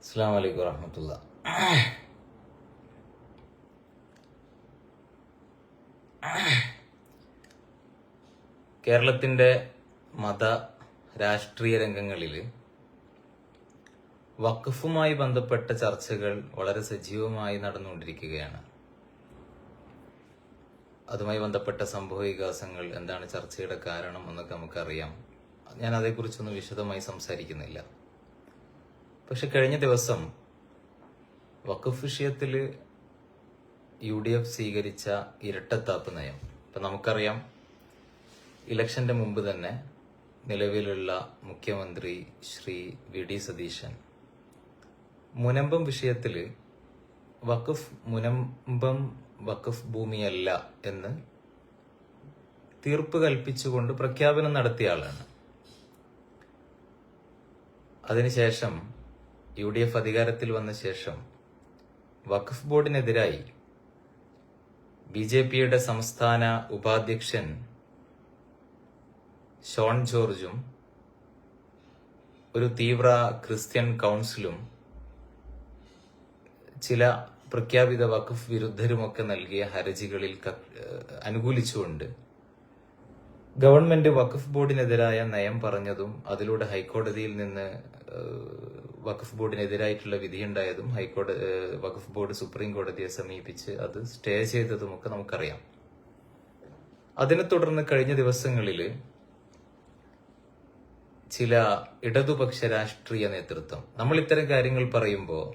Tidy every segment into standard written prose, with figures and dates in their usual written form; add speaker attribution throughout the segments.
Speaker 1: അസ്സലാമു അലൈക്കും വറഹ്മത്തുള്ളാ. കേരളത്തിന്റെ മത രാഷ്ട്രീയ രംഗങ്ങളിൽ വഖഫുമായി ബന്ധപ്പെട്ട ചർച്ചകൾ വളരെ സജീവമായി നടന്നുകൊണ്ടിരിക്കുകയാണ്. അതുമായി ബന്ധപ്പെട്ട സംഭവ വികാസങ്ങൾ, എന്താണ് ചർച്ചയുടെ കാരണം എന്നൊക്കെ നമുക്കറിയാം. ഞാൻ അതേക്കുറിച്ചൊന്നും വിശദമായി സംസാരിക്കുന്നില്ല. പക്ഷെ കഴിഞ്ഞ ദിവസം വഖഫ് വിഷയത്തിൽ UDF സ്വീകരിച്ച ഇരട്ടത്താപ്പ് നയം, ഇപ്പൊ നമുക്കറിയാം, ഇലക്ഷന്റെ മുമ്പ് തന്നെ നിലവിലുള്ള മുഖ്യമന്ത്രി ശ്രീ VD സതീശൻ മുനമ്പം വിഷയത്തിൽ മുനമ്പം വഖഫ് ഭൂമിയല്ല എന്ന് തീർപ്പ് കൽപ്പിച്ചുകൊണ്ട് പ്രഖ്യാപനം നടത്തിയ ആളാണ്. അതിനുശേഷം UDF അധികാരത്തിൽ വന്ന ശേഷം വഖഫ് ബോർഡിനെതിരായി BJPയുടെ സംസ്ഥാന ഉപാധ്യക്ഷൻ ഷോൺ ജോർജും ഒരു തീവ്ര ക്രിസ്ത്യൻ കൗൺസിലും ചില പ്രഖ്യാപിത വഖഫ് വിരുദ്ധരുമൊക്കെ നൽകിയ ഹർജികളിൽ അനുകൂലിച്ചുകൊണ്ട് ഗവൺമെന്റ് വഖഫ് ബോർഡിനെതിരായ നയം പറഞ്ഞതും അതിലൂടെ ഹൈക്കോടതിയിൽ നിന്ന് വഖഫ് ബോർഡിനെതിരായിട്ടുള്ള വിധിയുണ്ടായതും വഖഫ് ബോർഡ് സുപ്രീം കോടതിയെ സമീപിച്ച് അത് സ്റ്റേ ചെയ്തതുമൊക്കെ നമുക്കറിയാം. അതിനെ തുടർന്ന് കഴിഞ്ഞ ദിവസങ്ങളിൽ ചില ഇടതുപക്ഷ രാഷ്ട്രീയ നേതൃത്വം, നമ്മൾ ഇത്തരം കാര്യങ്ങൾ പറയുമ്പോൾ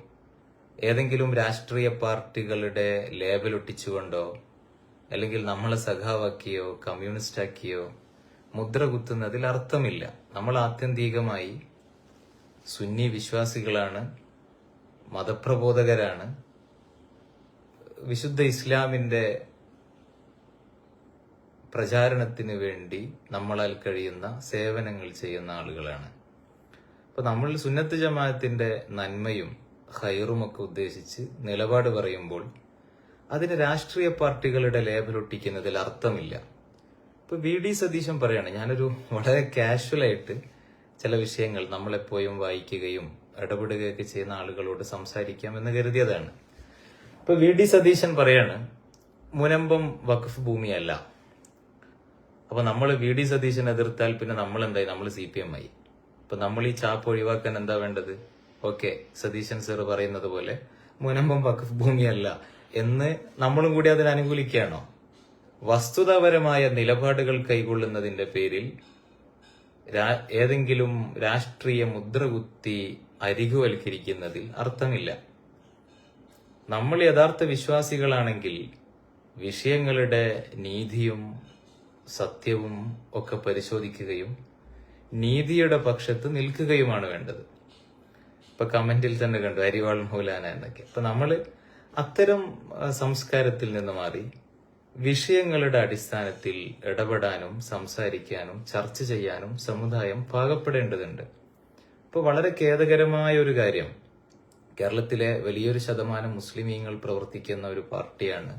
Speaker 1: ഏതെങ്കിലും രാഷ്ട്രീയ പാർട്ടികളുടെ ലേബൽ ഒട്ടിച്ചുകൊണ്ടോ അല്ലെങ്കിൽ നമ്മളെ സഖാവാക്കിയോ കമ്മ്യൂണിസ്റ്റാക്കിയോ മുദ്ര കുത്തുന്നതിൽ അർത്ഥമില്ല. നമ്മൾ ആത്യന്തികമായി സുന്നി വിശ്വാസികളാണ്, മതപ്രബോധകരാണ്, വിശുദ്ധ ഇസ്ലാമിന്റെ പ്രചാരണത്തിന് വേണ്ടി നമ്മളാൽ കഴിയുന്ന സേവനങ്ങൾ ചെയ്യുന്ന ആളുകളാണ്. അപ്പൊ നമ്മൾ സുന്നത്ത് ജമാഅത്തിന്റെ നന്മയും ഖൈറുമൊക്കെ ഉദ്ദേശിച്ച് നിലപാട് പറയുമ്പോൾ അതിന് രാഷ്ട്രീയ പാർട്ടികളുടെ ലേബൽ ഒട്ടിക്കുന്നതിൽ അർത്ഥമില്ല. ഇപ്പൊ VD സതീശൻ പറയാണ്, ഞാനൊരു വളരെ കാഷ്വലായിട്ട് ചില വിഷയങ്ങൾ നമ്മളെപ്പോഴും വായിക്കുകയും ഇടപെടുകയൊക്കെ ചെയ്യുന്ന ആളുകളോട് സംസാരിക്കാം എന്ന് കരുതിയതാണ്. ഇപ്പൊ VD സതീശൻ പറയാണ്, മുനമ്പം വഖഫ് ഭൂമിയല്ല. അപ്പൊ നമ്മൾ VD സതീശൻ എതിർത്താൽ പിന്നെ നമ്മൾ എന്തായി? നമ്മൾ CPM ആയി. അപ്പൊ നമ്മൾ ഈ ചാപ്പ് ഒഴിവാക്കാൻ എന്താ വേണ്ടത്? ഓക്കെ, സതീശൻ സർ പറയുന്നത് പോലെ മുനമ്പം വഖഫ് ഭൂമിയല്ല എന്ന് നമ്മളും കൂടി അതിന് അനുകൂലിക്കുകയാണോ? വസ്തുതാപരമായ നിലപാടുകൾ കൈക്കൊള്ളുന്നതിന്റെ പേരിൽ ഏതെങ്കിലും രാഷ്ട്രീയ മുദ്രകുത്തി അരികുവൽക്കരിക്കുന്നതിൽ അർത്ഥമില്ല. നമ്മൾ യഥാർത്ഥ വിശ്വാസികളാണെങ്കിൽ വിഷയങ്ങളുടെ നീതിയും സത്യവും ഒക്കെ പരിശോധിക്കുകയും നീതിയുടെ പക്ഷത്ത് നിൽക്കുകയുമാണ് വേണ്ടത്. ഇപ്പൊ കമന്റിൽ തന്നെ കണ്ടു അരിവാൾ മൗലാന എന്നൊക്കെ. അപ്പൊ നമ്മള് അത്തരം സംസ്കാരത്തിൽ നിന്ന് മാറി വിഷയങ്ങളുടെ അടിസ്ഥാനത്തിൽ ഇടപെടാനും സംസാരിക്കാനും ചർച്ച ചെയ്യാനും സമുദായം പാകപ്പെടേണ്ടതുണ്ട്. ഇപ്പൊ വളരെ ഖേദകരമായ ഒരു കാര്യം, കേരളത്തിലെ വലിയൊരു ശതമാനം മുസ്ലിമീങ്ങൾ പ്രവർത്തിക്കുന്ന ഒരു പാർട്ടിയാണ്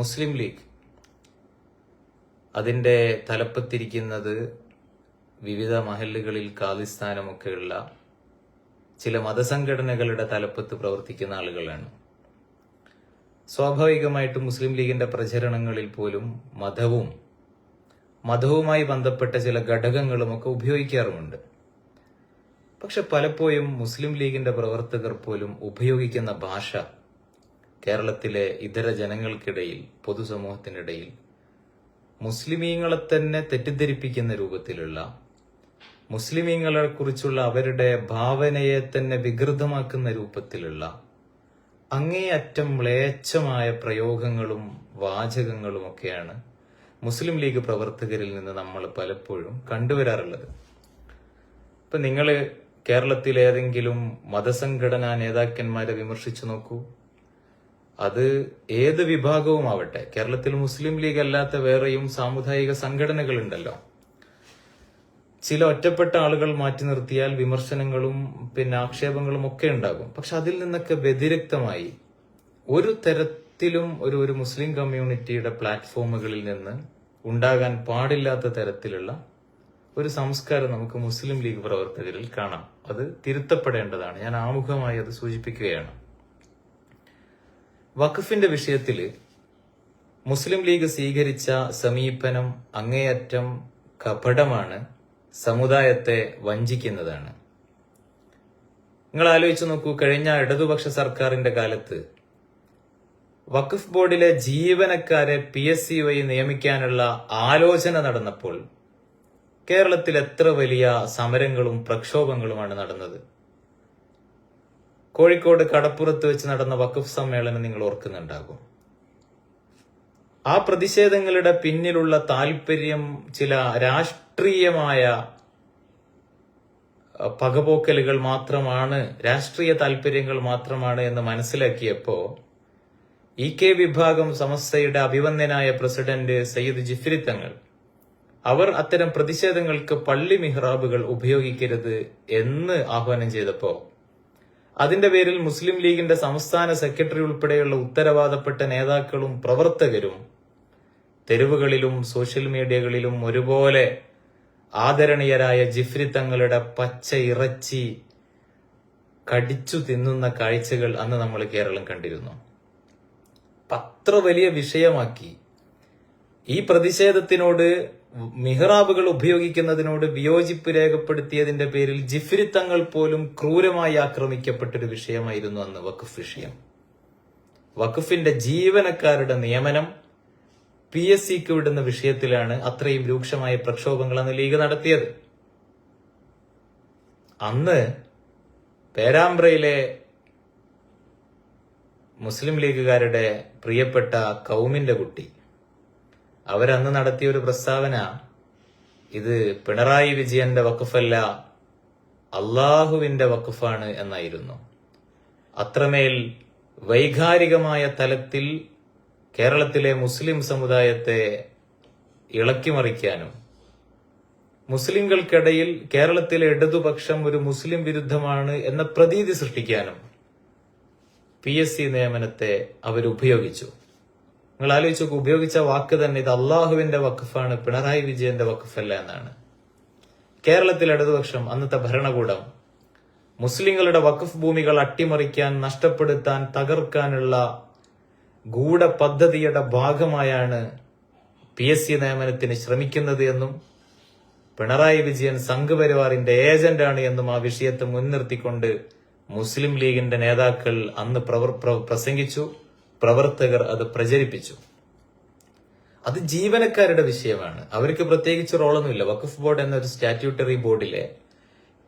Speaker 1: മുസ്ലിം ലീഗ്. അതിന്റെ തലപ്പത്തിരിക്കുന്നത് വിവിധ മഹല്ലുകളിൽ ഖാലിസ്ഥാനമൊക്കെയുള്ള ചില മതസംഘടനകളുടെ തലപ്പത്ത് പ്രവർത്തിക്കുന്ന ആളുകളാണ്. സ്വാഭാവികമായിട്ടും മുസ്ലിം ലീഗിന്റെ പ്രചരണങ്ങളിൽ പോലും മതവുമായി ബന്ധപ്പെട്ട ചില ഘടകങ്ങളുമൊക്കെ ഉപയോഗിക്കാറുമുണ്ട്. പക്ഷെ പലപ്പോഴും മുസ്ലിം ലീഗിന്റെ പ്രവർത്തകർ പോലും ഉപയോഗിക്കുന്ന ഭാഷ കേരളത്തിലെ ഇതര ജനങ്ങൾക്കിടയിൽ, പൊതുസമൂഹത്തിനിടയിൽ മുസ്ലിമീങ്ങളെ തന്നെ തെറ്റിദ്ധരിപ്പിക്കുന്ന രൂപത്തിലുള്ള, മുസ്ലിമീങ്ങളെ കുറിച്ചുള്ള അവരുടെ ഭാവനയെ തന്നെ വികൃതമാക്കുന്ന രൂപത്തിലുള്ള അങ്ങേയറ്റം മ്ലേച്ഛമായ പ്രയോഗങ്ങളും വാചകങ്ങളും ഒക്കെയാണ് മുസ്ലിം ലീഗ് പ്രവർത്തകരിൽ നിന്ന് നമ്മൾ പലപ്പോഴും കണ്ടുവരാറുള്ളത്. ഇപ്പൊ നിങ്ങള് കേരളത്തിലെ ഏതെങ്കിലും മതസംഘടനാ നേതാക്കന്മാരെ വിമർശിച്ചു നോക്കൂ. അത് ഏത് വിഭാഗവുമാവട്ടെ, കേരളത്തിൽ മുസ്ലിം ലീഗ് അല്ലാത്ത വേറെയും സാമുദായിക സംഘടനകളുണ്ടല്ലോ. ചില ഒറ്റപ്പെട്ട ആളുകൾ മാറ്റി നിർത്തിയാൽ വിമർശനങ്ങളും ആക്ഷേപങ്ങളും ഒക്കെ ഉണ്ടാകും. പക്ഷെ അതിൽ നിന്നൊക്കെ വ്യതിരിക്തമായി ഒരു തരത്തിലും ഒരു മുസ്ലിം കമ്മ്യൂണിറ്റിയുടെ പ്ലാറ്റ്ഫോമുകളിൽ നിന്ന് ഉണ്ടാകാൻ പാടില്ലാത്ത തരത്തിലുള്ള ഒരു സംസ്കാരം നമുക്ക് മുസ്ലിം ലീഗ് പ്രവർത്തകരിൽ കാണാം. അത് തിരുത്തപ്പെടേണ്ടതാണ്. ഞാൻ ആമുഖമായി അത് സൂചിപ്പിക്കുകയാണ്. വഖഫിന്റെ വിഷയത്തിൽ മുസ്ലിം ലീഗ് സ്വീകരിച്ച സമീപനം അങ്ങേയറ്റം കപടമാണ്, സമുദായത്തെ വഞ്ചിക്കുന്നതാണ്. നിങ്ങൾ ആലോചിച്ചു നോക്കൂ, കഴിഞ്ഞ ഇടതുപക്ഷ സർക്കാരിന്റെ കാലത്ത് വഖഫ് ബോർഡിലെ ജീവനക്കാരെ PSC വഴി നിയമിക്കാനുള്ള ആലോചന നടന്നപ്പോൾ കേരളത്തിൽ എത്ര വലിയ സമരങ്ങളും പ്രക്ഷോഭങ്ങളുമാണ് നടന്നത്. കോഴിക്കോട് കടപ്പുറത്ത് വെച്ച് നടന്ന വഖഫ് സമ്മേളനം നിങ്ങൾ ഓർക്കുന്നുണ്ടാകും. ആ പ്രതിഷേധങ്ങളുടെ പിന്നിലുള്ള താല്പര്യം ചില രാഷ്ട്രീയമായ പകപോക്കലുകൾ മാത്രമാണ്, രാഷ്ട്രീയ താല്പര്യങ്ങൾ മാത്രമാണ് എന്ന് മനസ്സിലാക്കിയപ്പോ EK വിഭാഗം സമസ്തയുടെ അഭിവന്ദ്യനായ പ്രസിഡന്റ് സയ്യിദ് ജിഫ്രി തങ്ങൾ അവർ അത്തരം പ്രതിഷേധങ്ങൾക്ക് പള്ളി മിഹ്റാബുകൾ ഉപയോഗിക്കരുത് എന്ന് ആഹ്വാനം ചെയ്തപ്പോ അതിന്റെ പേരിൽ മുസ്ലിം ലീഗിന്റെ സംസ്ഥാന സെക്രട്ടറി ഉൾപ്പെടെയുള്ള ഉത്തരവാദപ്പെട്ട നേതാക്കളും പ്രവർത്തകരും തെരുവുകളിലും സോഷ്യൽ മീഡിയകളിലും ഒരുപോലെ ആദരണീയരായ ജിഫ്രി തങ്ങളുടെ പച്ച ഇറച്ചി കടിച്ചു തിന്നുന്ന കാഴ്ചകൾ അന്ന് നമ്മൾ കേരളം കണ്ടിരുന്നു. അത്ര വലിയ വിഷയമാക്കി ഈ പ്രതിഷേധത്തിനോട്, മിഹ്റാബുകൾ ഉപയോഗിക്കുന്നതിനോട് വിയോജിപ്പ് രേഖപ്പെടുത്തിയതിന്റെ പേരിൽ ജിഫ്രി തങ്ങൾ പോലും ക്രൂരമായി ആക്രമിക്കപ്പെട്ടൊരു വിഷയമായിരുന്നു അന്ന് വഖഫ് വിഷയം. വഖഫിന്റെ ജീവനക്കാരുടെ നിയമനം PSCക്ക് വിടുന്ന വിഷയത്തിലാണ് അത്രയും രൂക്ഷമായ പ്രക്ഷോഭങ്ങൾ അന്ന് ലീഗ് നടത്തിയത്. അന്ന് പേരാമ്പ്രയിലെ മുസ്ലിം ലീഗുകാരുടെ പ്രിയപ്പെട്ട കൗമിന്റെ കുട്ടി അവരന്ന് നടത്തിയ ഒരു പ്രസ്താവന, ഇത് പിണറായി വിജയന്റെ വഖഫല്ല, അള്ളാഹുവിന്റെ വഖഫാണ് എന്നായിരുന്നു. അത്രമേൽ വൈകാരികമായ തലത്തിൽ കേരളത്തിലെ മുസ്ലിം സമുദായത്തെ ഇളക്കിമറിക്കാനും മുസ്ലിംകൾക്കിടയിൽ കേരളത്തിലെ ഇടതുപക്ഷം ഒരു മുസ്ലിം വിരുദ്ധമാണ് എന്ന പ്രതീതി സൃഷ്ടിക്കാനും PSC നിയമനത്തെ അവരുപയോഗിച്ചു. നിങ്ങൾ ആലോചിച്ച് നോക്കൂ, ഉപയോഗിച്ച വാക്ക് തന്നെ ഇത് അള്ളാഹുവിന്റെ വഖഫാണ്, പിണറായി വിജയന്റെ വഖഫല്ല എന്നാണ്. കേരളത്തിലെ ഇടതുപക്ഷം, അന്നത്തെ ഭരണകൂടം മുസ്ലിങ്ങളുടെ വഖഫ് ഭൂമികൾ അട്ടിമറിക്കാൻ, നഷ്ടപ്പെടുത്താൻ, തകർക്കാനുള്ള ഗൂഢപദ്ധതിയുടെ ഭാഗമായാണ് PSC നിയമനത്തിന് ശ്രമിക്കുന്നത് എന്നും പിണറായി വിജയൻ സംഘപരിവാറിന്റെ ഏജന്റാണ് എന്നും ആ വിഷയത്തെ മുൻനിർത്തിക്കൊണ്ട് മുസ്ലിം ലീഗിന്റെ നേതാക്കൾ അന്ന് പ്രസംഗിച്ചു, പ്രവർത്തകർ അത് പ്രചരിപ്പിച്ചു. അത് ജീവനക്കാരുടെ വിഷയമാണ്, അവർക്ക് പ്രത്യേകിച്ച് റോളൊന്നുമില്ല. വഖഫ് ബോർഡ് എന്നൊരു സ്റ്റാറ്റ്യൂട്ടറി ബോർഡിലെ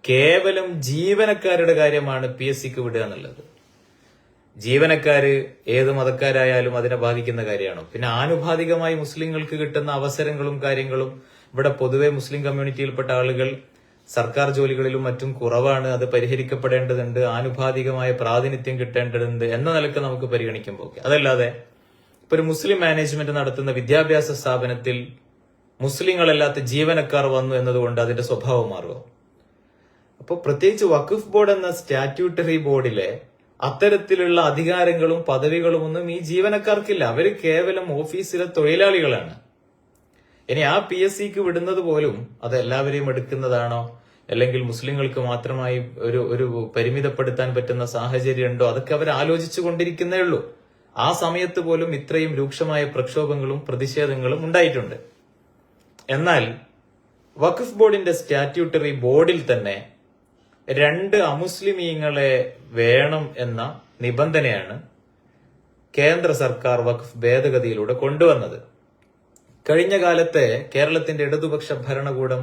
Speaker 1: കേവലം ജീവനക്കാരുടെ കാര്യമാണ് PSCക്ക് വിടുക എന്നുള്ളത്. ജീവനക്കാര് ഏത് മതക്കാരായാലും അതിനെ ബാധിക്കുന്ന കാര്യമാണോ? പിന്നെ ആനുപാതികമായി മുസ്ലിങ്ങൾക്ക് കിട്ടുന്ന അവസരങ്ങളും കാര്യങ്ങളും ഇവിടെ പൊതുവെ മുസ്ലിം കമ്മ്യൂണിറ്റിയിൽപ്പെട്ട ആളുകൾ സർക്കാർ ജോലികളിലും മറ്റും കുറവാണ്, അത് പരിഹരിക്കപ്പെടേണ്ടതുണ്ട്, ആനുപാതികമായ പ്രാതിനിധ്യം കിട്ടേണ്ടതുണ്ട് എന്ന നിലക്ക് നമുക്ക് പരിഗണിക്കുമ്പോൾ, അതല്ലാതെ ഇപ്പൊ ഒരു മുസ്ലിം മാനേജ്മെന്റ് നടത്തുന്ന വിദ്യാഭ്യാസ സ്ഥാപനത്തിൽ മുസ്ലിങ്ങളല്ലാത്ത ജീവനക്കാർ വന്നു എന്നതുകൊണ്ട് അതിന്റെ സ്വഭാവം മാറുമോ? അപ്പോൾ പ്രത്യേകിച്ച് വഖഫ് ബോർഡ് എന്ന സ്റ്റാറ്റ്യൂട്ടറി ബോർഡിലെ അത്തരത്തിലുള്ള അധികാരങ്ങളും പദവികളും ഒന്നും ഈ ജീവനക്കാർക്കില്ല. അവര് കേവലം ഓഫീസിലെ തൊഴിലാളികളാണ്. ഇനി ആ PSCക്ക് വിടുന്നത് പോലും അത് എല്ലാവരെയും എടുക്കുന്നതാണോ, അല്ലെങ്കിൽ മുസ്ലിങ്ങൾക്ക് മാത്രമായി ഒരു പരിമിതപ്പെടുത്താൻ പറ്റുന്ന സാഹചര്യം ഉണ്ടോ, അതൊക്കെ അവർ ആലോചിച്ചു കൊണ്ടിരിക്കുന്നേ ഉള്ളൂ. ആ സമയത്ത് പോലും ഇത്രയും രൂക്ഷമായ പ്രക്ഷോഭങ്ങളും പ്രതിഷേധങ്ങളും ഉണ്ടായിട്ടുണ്ട്. എന്നാൽ വഖഫ് ബോർഡിന്റെ സ്റ്റാറ്റ്യൂട്ടറി ബോർഡിൽ തന്നെ 2 അമുസ്ലിമീങ്ങളെ വേണം എന്ന നിബന്ധനയാണ് കേന്ദ്ര സർക്കാർ വഖഫ് ഭേദഗതിയിലൂടെ കൊണ്ടുവന്നത്. കഴിഞ്ഞ കാലത്തെ കേരളത്തിന്റെ ഇടതുപക്ഷ ഭരണകൂടം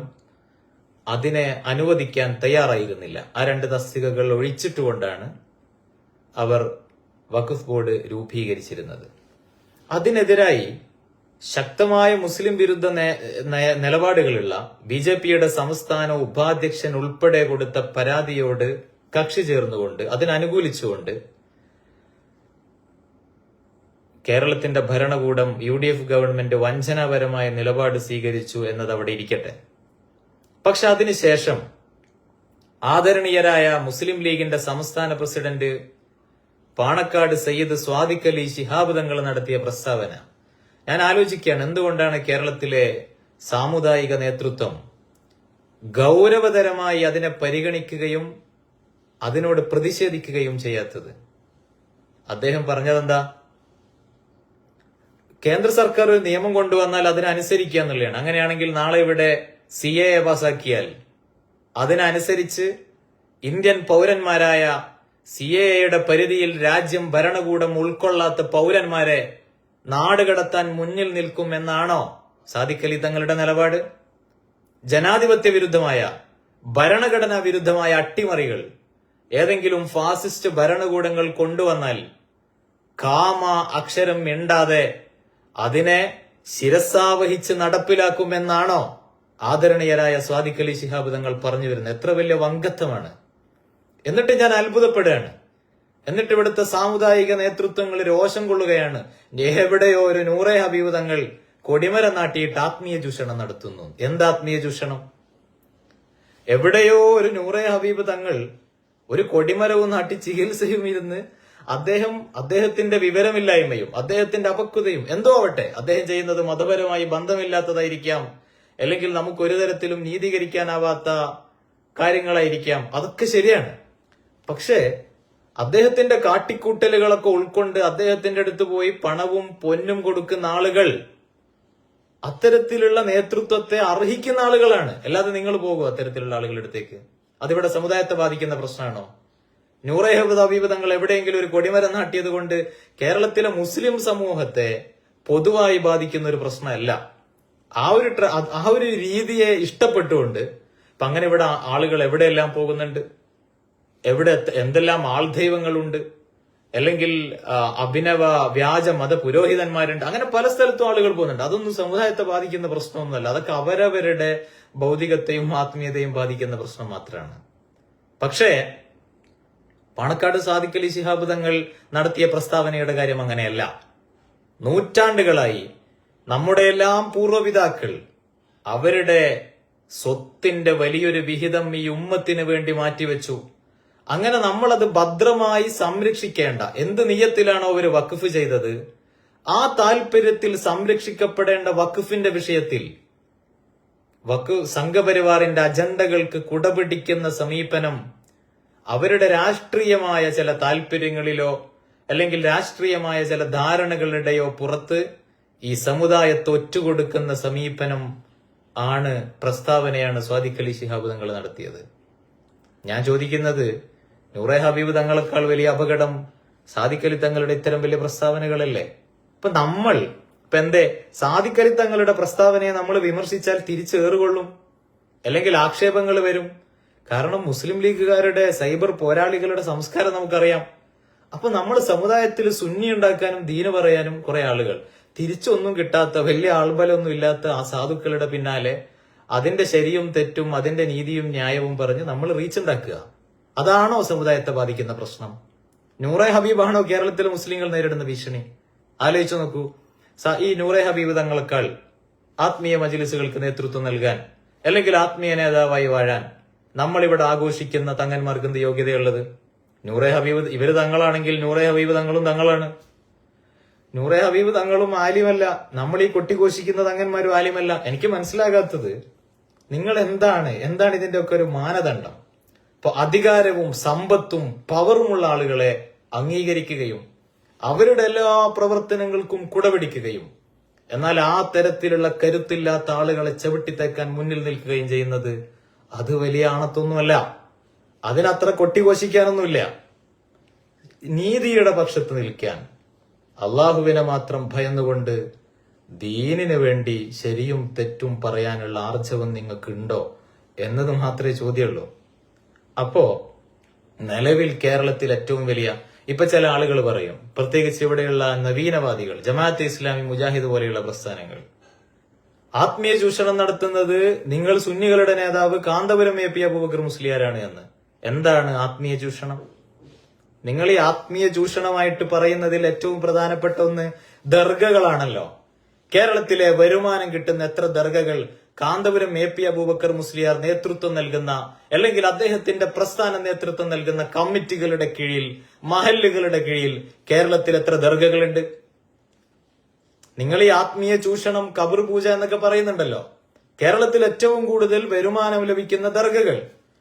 Speaker 1: അതിനെ അനുവദിക്കാൻ തയ്യാറായിരുന്നില്ല. ആ 2 തസ്തികകൾ ഒഴിച്ചിട്ടുകൊണ്ടാണ് അവർ വഖഫ് ബോർഡ് രൂപീകരിച്ചിരുന്നത്. അതിനെതിരായി ശക്തമായ മുസ്ലിം വിരുദ്ധ നിലപാടുകളുള്ള BJPയുടെ സംസ്ഥാന ഉപാധ്യക്ഷൻ ഉൾപ്പെടെ കൊടുത്ത പരാതിയോട് കക്ഷി ചേർന്നുകൊണ്ട്, അതിനനുകൂലിച്ചുകൊണ്ട് കേരളത്തിന്റെ ഭരണകൂടം UDF ഗവൺമെന്റ് വഞ്ചനാപരമായ നിലപാട് സ്വീകരിച്ചു എന്നത് അവിടെ ഇരിക്കട്ടെ. പക്ഷെ അതിനുശേഷം ആദരണീയരായ മുസ്ലിം ലീഗിന്റെ സംസ്ഥാന പ്രസിഡന്റ് പാണക്കാട് സയ്യിദ് സ്വാദിഖ് അലി ശിഹാബ് തങ്ങൾ നടത്തിയ പ്രസ്താവന ഞാൻ ആലോചിക്കുകയാണ്, എന്തുകൊണ്ടാണ് കേരളത്തിലെ സാമുദായിക നേതൃത്വം ഗൗരവതരമായി അതിനെ പരിഗണിക്കുകയും അതിനോട് പ്രതിഷേധിക്കുകയും ചെയ്യാത്തത്? അദ്ദേഹം പറഞ്ഞതെന്താ? കേന്ദ്ര സർക്കാർ ഒരു നിയമം കൊണ്ടുവന്നാൽ അതിനനുസരിക്കുക എന്നുള്ളതാണ്. അങ്ങനെയാണെങ്കിൽ നാളെ ഇവിടെ CAA പാസാക്കിയാൽ അതിനനുസരിച്ച് ഇന്ത്യൻ പൗരന്മാരായ CAAയുടെ പരിധിയിൽ രാജ്യം ഭരണകൂടം ഉൾക്കൊള്ളാത്ത പൗരന്മാരെ നാടുകടത്താൻ മുന്നിൽ നിൽക്കും എന്നാണോ സാദിഖ് അലി തങ്ങളുടെ നിലപാട്? ജനാധിപത്യ വിരുദ്ധമായ, ഭരണഘടനാ വിരുദ്ധമായ അട്ടിമറികൾ ഏതെങ്കിലും ഫാസിസ്റ്റ് ഭരണകൂടങ്ങൾ കൊണ്ടുവന്നാൽ അക്ഷരം മിണ്ടാതെ അതിനെ ശിരസാവഹിച്ച് നടപ്പിലാക്കുമെന്നാണോ ആദരണീയരായ സാദിഖ് അലി ശിഹാബ് തങ്ങൾ പറഞ്ഞു വരുന്നത്? എത്ര വലിയ വങ്കത്വമാണ്! എന്നിട്ട് ഞാൻ അത്ഭുതപ്പെടുകയാണ്. എന്നിട്ട് ഇവിടുത്തെ സാമുദായിക നേതൃത്വങ്ങൾ രോഷം കൊള്ളുകയാണ്. എവിടെയോ ഒരു നൂറെ ഹബീബ് തങ്ങൾ കൊടിമരം നാട്ടിയിട്ട് ആത്മീയ ചൂഷണം നടത്തുന്നു. എന്താത്മീയ ചൂഷണം? എവിടെയോ ഒരു നൂറെ ഹബീബ് തങ്ങൾ ഒരു കൊടിമരവും നാട്ടി ചികിത്സയും ഇരുന്ന് അദ്ദേഹത്തിന്റെ വിവരമില്ലായ്മയും അദ്ദേഹത്തിന്റെ അപക്വതയും എന്തോ ആവട്ടെ, അദ്ദേഹം ചെയ്യുന്നത് മതപരമായി ബന്ധമില്ലാത്തതായിരിക്കാം, അല്ലെങ്കിൽ നമുക്ക് ഒരു തരത്തിലും നീതീകരിക്കാനാവാത്ത കാര്യങ്ങളായിരിക്കാം, അതൊക്കെ ശരിയാണ്. പക്ഷേ അദ്ദേഹത്തിന്റെ കാട്ടിക്കൂട്ടലുകളൊക്കെ ഉൾക്കൊണ്ട് അദ്ദേഹത്തിന്റെ അടുത്ത് പോയി പണവും പൊന്നും കൊടുക്കുന്ന ആളുകൾ അത്തരത്തിലുള്ള നേതൃത്വത്തെ അർഹിക്കുന്ന ആളുകളാണ്. അല്ലാതെ നിങ്ങൾ പോകുമോ അത്തരത്തിലുള്ള ആളുകളുടെ അടുത്തേക്ക്? അതിവിടെ സമുദായത്തെ ബാധിക്കുന്ന പ്രശ്നമാണോ? നൂറെ ഹബീബ് തങ്ങൾ എവിടെയെങ്കിലും ഒരു കൊടിമരം നാട്ടിയത് കൊണ്ട് കേരളത്തിലെ മുസ്ലിം സമൂഹത്തെ പൊതുവായി ബാധിക്കുന്ന ഒരു പ്രശ്നമല്ല. ആ ഒരു രീതിയെ ഇഷ്ടപ്പെട്ടുകൊണ്ട് ഇപ്പൊ അങ്ങനെ ഇവിടെ ആളുകൾ എവിടെയെല്ലാം പോകുന്നുണ്ട്, എന്തെല്ലാം ആൾദൈവങ്ങളുണ്ട്, അല്ലെങ്കിൽ അഭിനവ വ്യാജ മത പുരോഹിതന്മാരുണ്ട്, അങ്ങനെ പല സ്ഥലത്തും ആളുകൾ പോകുന്നുണ്ട്. അതൊന്നും സമുദായത്തെ ബാധിക്കുന്ന പ്രശ്നമൊന്നുമല്ല. അതൊക്കെ അവരവരുടെ ഭൗതികത്തെയും ആത്മീയതയും ബാധിക്കുന്ന പ്രശ്നം മാത്രമാണ്. പക്ഷേ പാണക്കാട് സാദിഖ് അലി ശിഹാബ് തങ്ങൾ നടത്തിയ പ്രസ്താവനയുടെ കാര്യം അങ്ങനെയല്ല. നൂറ്റാണ്ടുകളായി നമ്മുടെ എല്ലാം പൂർവ്വപിതാക്കൾ അവരുടെ സ്വത്തിന്റെ വലിയൊരു വിഹിതം ഈ ഉമ്മത്തിന് വേണ്ടി മാറ്റിവെച്ചു. അങ്ങനെ നമ്മളത് ഭദ്രമായി സംരക്ഷിക്കേണ്ട, എന്ത് നിയത്തിലാണോ അവർ വഖഫ് ചെയ്തത് ആ താല്പര്യത്തിൽ സംരക്ഷിക്കപ്പെടേണ്ട വഖഫിന്റെ വിഷയത്തിൽ സംഘപരിവാറിന്റെ അജണ്ടകൾക്ക് കുടപിടിക്കുന്ന സമീപനം അവരുടെ രാഷ്ട്രീയമായ ചില താല്പര്യങ്ങളിലോ അല്ലെങ്കിൽ രാഷ്ട്രീയമായ ചില ധാരണകളുടെയോ പുറത്ത് ഈ സമുദായത്തെ ഒറ്റുകൊടുക്കുന്ന സമീപനം പ്രസ്താവനയാണ് സാദിഖ് അലി ശിഹാബ് തങ്ങൾ നടത്തിയത്. ഞാൻ ചോദിക്കുന്നത്, നൂറെ ഹബീബ് തങ്ങളെക്കാൾ വലിയ അപകടം സാദിഖ് അലി തങ്ങളുടെ ഇത്തരം വലിയ പ്രസ്താവനകളല്ലേ? ഇപ്പൊ എന്തേ സാദിഖ് അലി തങ്ങളുടെ പ്രസ്താവനയെ നമ്മൾ വിമർശിച്ചാൽ തിരിച്ചേറുകൊള്ളും, അല്ലെങ്കിൽ ആക്ഷേപങ്ങൾ വരും. കാരണം മുസ്ലിം ലീഗുകാരുടെ സൈബർ പോരാളികളുടെ സംസ്കാരം നമുക്കറിയാം. അപ്പൊ നമ്മൾ സമുദായത്തിൽ സുന്നി ഉണ്ടാക്കാനും ദീന് പറയാനും കുറെ ആളുകൾ, തിരിച്ചൊന്നും കിട്ടാത്ത വലിയ ആൾബലമൊന്നും ഇല്ലാത്ത ആ സാധുക്കളുടെ പിന്നാലെ അതിന്റെ ശരിയും തെറ്റും അതിന്റെ നീതിയും ന്യായവും പറഞ്ഞ് നമ്മൾ റീച്ച് ഉണ്ടാക്കുക. അതാണോ സമുദായത്തെ ബാധിക്കുന്ന പ്രശ്നം? നൂറെ ഹബീബാണോ കേരളത്തിലെ മുസ്ലിങ്ങൾ നേരിടുന്ന ഭീഷണി? ആലോചിച്ചു നോക്കൂ. ഈ നൂറെ ഹബീബ് തങ്ങളെക്കാൾ ആത്മീയ മജ്ലിസുകൾക്ക് നേതൃത്വം നൽകാൻ അല്ലെങ്കിൽ ആത്മീയ നേതാവായി വാഴാൻ നമ്മളിവിടെ ആഘോഷിക്കുന്ന തങ്ങന്മാർക്ക് എന്ത് യോഗ്യതയുള്ളത്? നൂറെ ഹബീബ് ഇവര് തങ്ങളാണെങ്കിൽ നൂറെ ഹബീബ് തങ്ങളും തങ്ങളാണ്. നൂറെ ഹബീബ് തങ്ങളും ആലിമല്ല, നമ്മൾ ഈ കൊട്ടിഘോഷിക്കുന്ന തങ്ങന്മാരും ആലിമല്ല. എനിക്ക് മനസ്സിലാകാത്തത്, നിങ്ങൾ എന്താണ് ഇതിന്റെ ഒക്കെ ഒരു മാനദണ്ഡം? ഇപ്പൊ അധികാരവും സമ്പത്തും പവറുമുള്ള ആളുകളെ അംഗീകരിക്കുകയും അവരുടെ എല്ലാ പ്രവർത്തനങ്ങൾക്കും കുടപിടിക്കുകയും എന്നാൽ ആ തരത്തിലുള്ള കരുത്തില്ലാത്ത ആളുകളെ ചവിട്ടിത്തേക്കാൻ മുന്നിൽ നിൽക്കുകയും ചെയ്യുന്നത് അത് വലിയ ആണത്തൊന്നുമല്ല. അതിനത്ര കൊട്ടിഘോഷിക്കാനൊന്നുമില്ല. നീതിയുടെ പക്ഷത്ത് നിൽക്കാൻ, അള്ളാഹുവിനെ മാത്രം ഭയന്നുകൊണ്ട് ദീനിന് വേണ്ടി ശരിയും തെറ്റും പറയാനുള്ള ആർജവം നിങ്ങൾക്കുണ്ടോ എന്നത് മാത്രമേ ചോദ്യമുള്ളൂ. അപ്പോ നിലവിൽ കേരളത്തിൽ ഏറ്റവും വലിയ, ഇപ്പൊ ചില ആളുകൾ പറയും, പ്രത്യേകിച്ച് ഇവിടെയുള്ള നവീനവാദികൾ, ജമാഅത്തെ ഇസ്ലാമി, മുജാഹിദ് പോലെയുള്ള പ്രസ്ഥാനങ്ങൾ, ആത്മീയ ചൂഷണം നടത്തുന്നത് നിങ്ങൾ സുന്നികളുടെ നേതാവ് കാന്തപുരം AP അബൂബക്കർ മുസ്ലിയാരാണ് എന്ന്. എന്താണ് ആത്മീയ ചൂഷണം? നിങ്ങൾ ഈ ആത്മീയ ചൂഷണമായിട്ട് പറയുന്നതിൽ ഏറ്റവും പ്രധാനപ്പെട്ട ഒന്ന് ദർഗകളാണല്ലോ. കേരളത്തിലെ വരുമാനം കിട്ടുന്ന എത്ര ദർഗകൾ കാന്തപുരം AP അബൂബക്കർ മുസ്ലിയാർ നേതൃത്വം നൽകുന്ന അല്ലെങ്കിൽ അദ്ദേഹത്തിന്റെ പ്രസ്ഥാന നേതൃത്വം നൽകുന്ന കമ്മിറ്റികളുടെ കീഴിൽ, മഹല്ലുകളുടെ കീഴിൽ കേരളത്തിൽ എത്ര ദർഗകളുണ്ട്? നിങ്ങൾ ഈ ആത്മീയ ചൂഷണം, കബർ പൂജ എന്നൊക്കെ പറയുന്നുണ്ടല്ലോ. കേരളത്തിൽ ഏറ്റവും കൂടുതൽ വരുമാനം ലഭിക്കുന്ന ദർഗകൾ,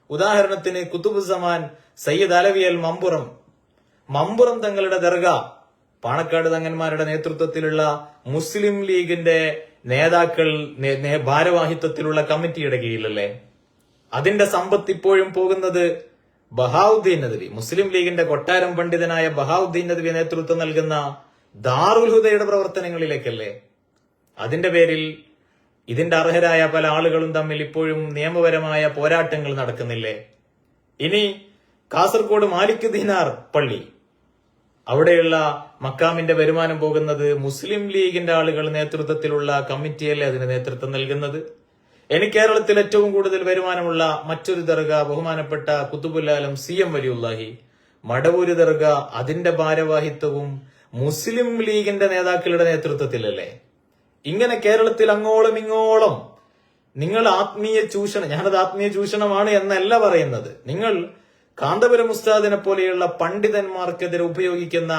Speaker 1: ഉദാഹരണത്തിന് കുത്തുബുസ്സമാൻ സയ്യിദ് അലവിയൽ മമ്പുറം തങ്ങളുടെ ദർഗ പാണക്കാട് തങ്ങന്മാരുടെ നേതൃത്വത്തിലുള്ള മുസ്ലിം ലീഗിന്റെ നേതാക്കൾ ഭാരവാഹിത്വത്തിലുള്ള കമ്മിറ്റിയുടെ കീഴിലല്ലേ? അതിന്റെ സമ്പത്ത് ഇപ്പോഴും പോകുന്നത് ബഹാവുദ്ദീൻ നദ്വി, മുസ്ലിം ലീഗിന്റെ കൊട്ടാരം പണ്ഡിതനായ ബഹാവുദ്ദീൻ നദ്വി നേതൃത്വം നൽകുന്ന ദാറുൽ ഹുദയുടെ പ്രവർത്തനങ്ങളിലേക്കല്ലേ? അതിന്റെ പേരിൽ ഇതിന്റെ അർഹരായ പല ആളുകളും തമ്മിൽ ഇപ്പോഴും നിയമപരമായ പോരാട്ടങ്ങൾ നടക്കുന്നില്ലേ? ഇനി കാസർഗോഡ് മാലിക് ദീനാർ പള്ളി, അവിടെയുള്ള മക്കാമിന്റെ വരുമാനം പോകുന്നത് മുസ്ലിം ലീഗിന്റെ ആളുകൾ നേതൃത്വത്തിലുള്ള കമ്മിറ്റിയല്ലേ അതിന് നേതൃത്വം നൽകുന്നത്? ഇനി കേരളത്തിൽ ഏറ്റവും കൂടുതൽ വരുമാനമുള്ള മറ്റൊരു ദർഗ ബഹുമാനപ്പെട്ട കുത്തുബുല്ലാലം CM വലിയുല്ലാഹി മടവൂര് ദർഗ, അതിന്റെ ഭാരവാഹിത്വവും മുസ്ലിം ലീഗിന്റെ നേതാക്കളുടെ നേതൃത്വത്തിലല്ലേ? ഇങ്ങനെ കേരളത്തിൽ അങ്ങോളം ഇങ്ങോളം നിങ്ങൾ ആത്മീയ ചൂഷണം, ഞാനത് ആത്മീയ ചൂഷണമാണ് എന്നല്ല പറയുന്നത്, നിങ്ങൾ കാന്തപുരം ഉസ്താദിനെ പോലെയുള്ള പണ്ഡിതന്മാർക്കെതിരെ ഉപയോഗിക്കുന്ന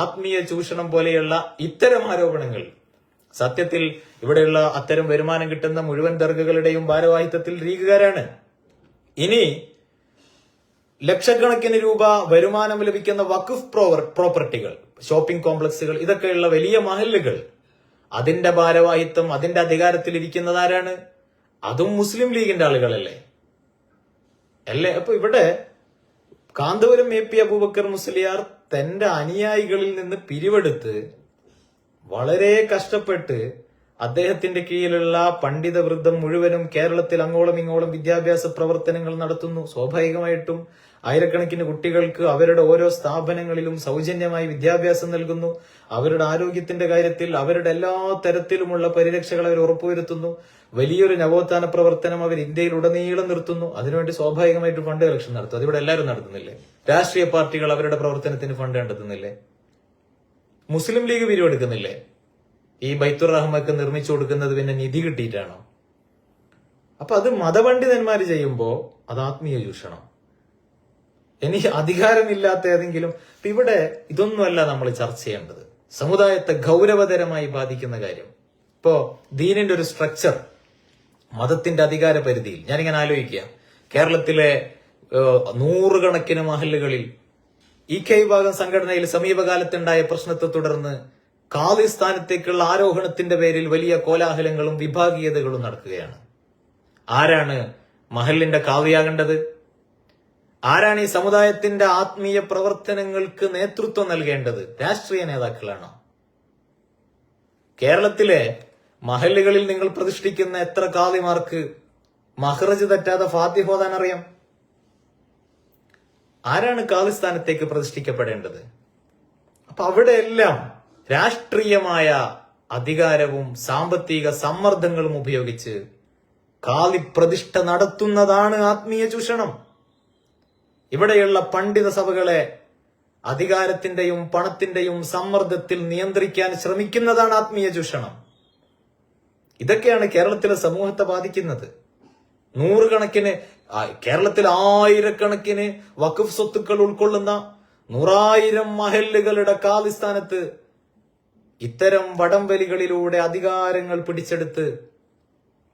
Speaker 1: ആത്മീയ ചൂഷണം പോലെയുള്ള ഇത്തരം ആരോപണങ്ങൾ, സത്യത്തിൽ ഇവിടെയുള്ള അത്തരം വരുമാനം കിട്ടുന്ന മുഴുവൻ ദർഗകളുടെയും ഭാരവാഹിത്വത്തിൽ ലീഗുകാരാണ്. ഇനി ലക്ഷക്കണക്കിന് രൂപ വരുമാനം ലഭിക്കുന്ന വഖഫ് പ്രോപ്പർട്ടികൾ, ഷോപ്പിംഗ് കോംപ്ലക്സുകൾ, ഇതൊക്കെയുള്ള വലിയ മഹല്ലുകൾ, അതിന്റെ ഭാരവാഹിത്വം, അതിന്റെ അധികാരത്തിൽ ഇരിക്കുന്നത് ആരാണ്? അതും മുസ്ലിം ലീഗിന്റെ ആളുകളല്ലേ? അല്ലേ? അപ്പൊ ഇവിടെ കാന്തപുരം AP അബൂബക്കർ മുസ്ലിയാർ തന്റെ അനുയായികളിൽ നിന്ന് പിരിവെടുത്ത് വളരെ കഷ്ടപ്പെട്ട് അദ്ദേഹത്തിന്റെ കീഴിലുള്ള പണ്ഡിത വൃന്ദം മുഴുവനും കേരളത്തിൽ അങ്ങോളം ഇങ്ങോളം വിദ്യാഭ്യാസ പ്രവർത്തനങ്ങൾ നടത്തുന്നു. സ്വാഭാവികമായിട്ടും ആയിരക്കണക്കിന് കുട്ടികൾക്ക് അവരുടെ ഓരോ സ്ഥാപനങ്ങളിലും സൗജന്യമായി വിദ്യാഭ്യാസം നൽകുന്നു. അവരുടെ ആരോഗ്യത്തിന്റെ കാര്യത്തിൽ അവരുടെ എല്ലാ തരത്തിലുമുള്ള പരിരക്ഷകൾ അവർ ഉറപ്പുവരുത്തുന്നു. വലിയൊരു നവോത്ഥാന പ്രവർത്തനം അവർ ഇന്ത്യയിൽ ഉടനീളം നിർത്തുന്നു. അതിനുവേണ്ടി സ്വാഭാവികമായിട്ട് ഫണ്ട് കളക്ഷൻ നടത്തും. അതിവിടെ എല്ലാവരും നടത്തുന്നില്ലേ? രാഷ്ട്രീയ പാർട്ടികൾ അവരുടെ പ്രവർത്തനത്തിന് ഫണ്ട് കണ്ടെത്തുന്നില്ലേ? മുസ്ലിം ലീഗ് പിരിവെടുക്കുന്നില്ലേ? ഈ ബൈത്തുർ റഹ്മക്ക് നിർമ്മിച്ചു കൊടുക്കുന്നത് പിന്നെ നിധി കിട്ടിയിട്ടാണോ? അപ്പൊ അത് മതപണ്ഡിതന്മാര് ചെയ്യുമ്പോ അത് ആത്മീയ ചൂഷണം. എനിക്ക് അധികാരമില്ലാത്ത ഏതെങ്കിലും, ഇവിടെ ഇതൊന്നുമല്ല നമ്മൾ ചർച്ച ചെയ്യേണ്ടത്. സമുദായത്തെ ഗൗരവതരമായി ബാധിക്കുന്ന കാര്യം. ഇപ്പോ ദീനിന്റെ ഒരു സ്ട്രക്ചർ, മതത്തിന്റെ അധികാര പരിധിയിൽ ഞാനിങ്ങനെ ആലോചിക്കുക, കേരളത്തിലെ 100 കണക്കിന് മഹല്ലുകളിൽ EK വിഭാഗം സംഘടനയിൽ സമീപകാലത്തുണ്ടായ പ്രശ്നത്തെ തുടർന്ന് ഖാദി സ്ഥാനത്തേക്കുള്ള ആരോഹണത്തിന്റെ പേരിൽ വലിയ കോലാഹലങ്ങളും വിഭാഗീയതകളും നടക്കുകയാണ്. ആരാണ് മഹല്ലിന്റെ ഖാദിയാകേണ്ടത്? ആരാണ് ഈ സമുദായത്തിന്റെ ആത്മീയ പ്രവർത്തനങ്ങൾക്ക് നേതൃത്വം നൽകേണ്ടത്? രാഷ്ട്രീയ നേതാക്കളാണോ? കേരളത്തിലെ മഹല്ലുകളിൽ നിങ്ങൾ പ്രതിഷ്ഠിക്കുന്ന എത്ര ഖാദിമാർക്ക് മഹ്റജ് തെറ്റാതെ ഫാത്തിഹ ഓതാൻ അറിയാം? ആരാണ് ഖാദി സ്ഥാനത്തേക്ക് പ്രതിഷ്ഠിക്കപ്പെടേണ്ടത്? അപ്പൊ അവിടെയെല്ലാം രാഷ്ട്രീയമായ അധികാരവും സാമ്പത്തിക സമ്മർദ്ദങ്ങളും ഉപയോഗിച്ച് ഖാദി പ്രതിഷ്ഠ നടത്തുന്നതാണ് ആത്മീയ ചൂഷണം. ഇവിടെയുള്ള പണ്ഡിത സഭകളെ അധികാരത്തിന്റെയും പണത്തിന്റെയും സമ്മർദ്ദത്തിൽ നിയന്ത്രിക്കാൻ ശ്രമിക്കുന്നതാണ് ആത്മീയ ചൂഷണം. ഇതൊക്കെയാണ് കേരളത്തിലെ സമൂഹത്തെ ബാധിക്കുന്നത്. 100 കണക്കിന്, കേരളത്തിൽ 1000കണക്കിന് വഖഫ് സ്വത്തുക്കൾ ഉൾക്കൊള്ളുന്ന 100,000 മഹല്ലുകളുടെ ഖാദിസ്ഥാനത്ത് ഇത്തരം വടംവലികളിലൂടെ അധികാരങ്ങൾ പിടിച്ചെടുത്ത്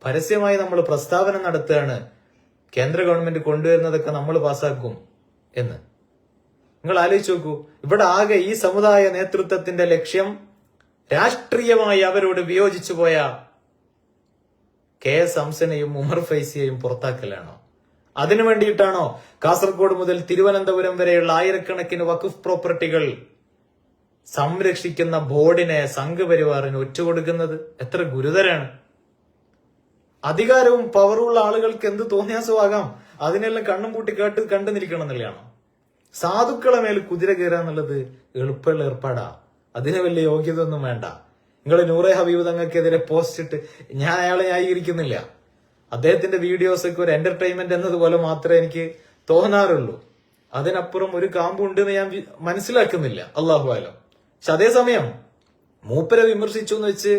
Speaker 1: പരസ്യമായി നമ്മൾ പ്രസ്താവന നടത്തുകയാണ്, കേന്ദ്ര ഗവൺമെന്റ് കൊണ്ടുവരുന്നതൊക്കെ നമ്മൾ പാസ്സാക്കും എന്ന്. നിങ്ങൾ ആലോചിച്ച് നോക്കൂ, ഇവിടെ ആകെ ഈ സമുദായ നേതൃത്വത്തിന്റെ ലക്ഷ്യം രാഷ്ട്രീയമായി അവരോട് വിയോജിച്ചു പോയ KS ഹംസനെയും ഉമർ ഫൈസിയെയും പുറത്താക്കലാണോ? അതിനു വേണ്ടിയിട്ടാണോ കാസർഗോഡ് മുതൽ തിരുവനന്തപുരം വരെയുള്ള ആയിരക്കണക്കിന് വഖഫ് പ്രോപ്പർട്ടികൾ സംരക്ഷിക്കുന്ന ബോർഡിനെ സംഘപരിവാറിന് ഒറ്റുകൊടുക്കുന്നത്? എത്ര ഗുരുതരാണ്! അധികാരവും പവറുള്ള ആളുകൾക്ക് എന്ത് തോന്നിയാസമാകാം, അതിനെല്ലാം കണ്ണും പൂട്ടി കണ്ടു നിൽക്കണം എന്നുള്ളതാണോ? സാധുക്കളെ മേൽ കുതിര കയറുക എന്നുള്ളത് എളുപ്പമുള്ള ഏർപ്പാടാ. അതിന് വലിയ യോഗ്യത ഒന്നും വേണ്ട. നിങ്ങൾ നൂറെ ഹബീബ് തങ്ങൾക്കെതിരെ പോസ്റ്റ് ഇട്ട്, ഞാൻ അയാളെ ന്യായീകരിക്കുന്നില്ല, അദ്ദേഹത്തിന്റെ വീഡിയോസ് ഒക്കെ ഒരു എന്റർടൈൻമെന്റ് എന്നതുപോലെ മാത്രമേ എനിക്ക് തോന്നാറുള്ളൂ. അതിനപ്പുറം ഒരു കാമ്പുണ്ടെന്ന് ഞാൻ മനസ്സിലാക്കുന്നില്ല, അള്ളാഹു ആലം. പക്ഷെ അതേസമയം മൂപ്പരെ വിമർശിച്ചു എന്ന് വെച്ച്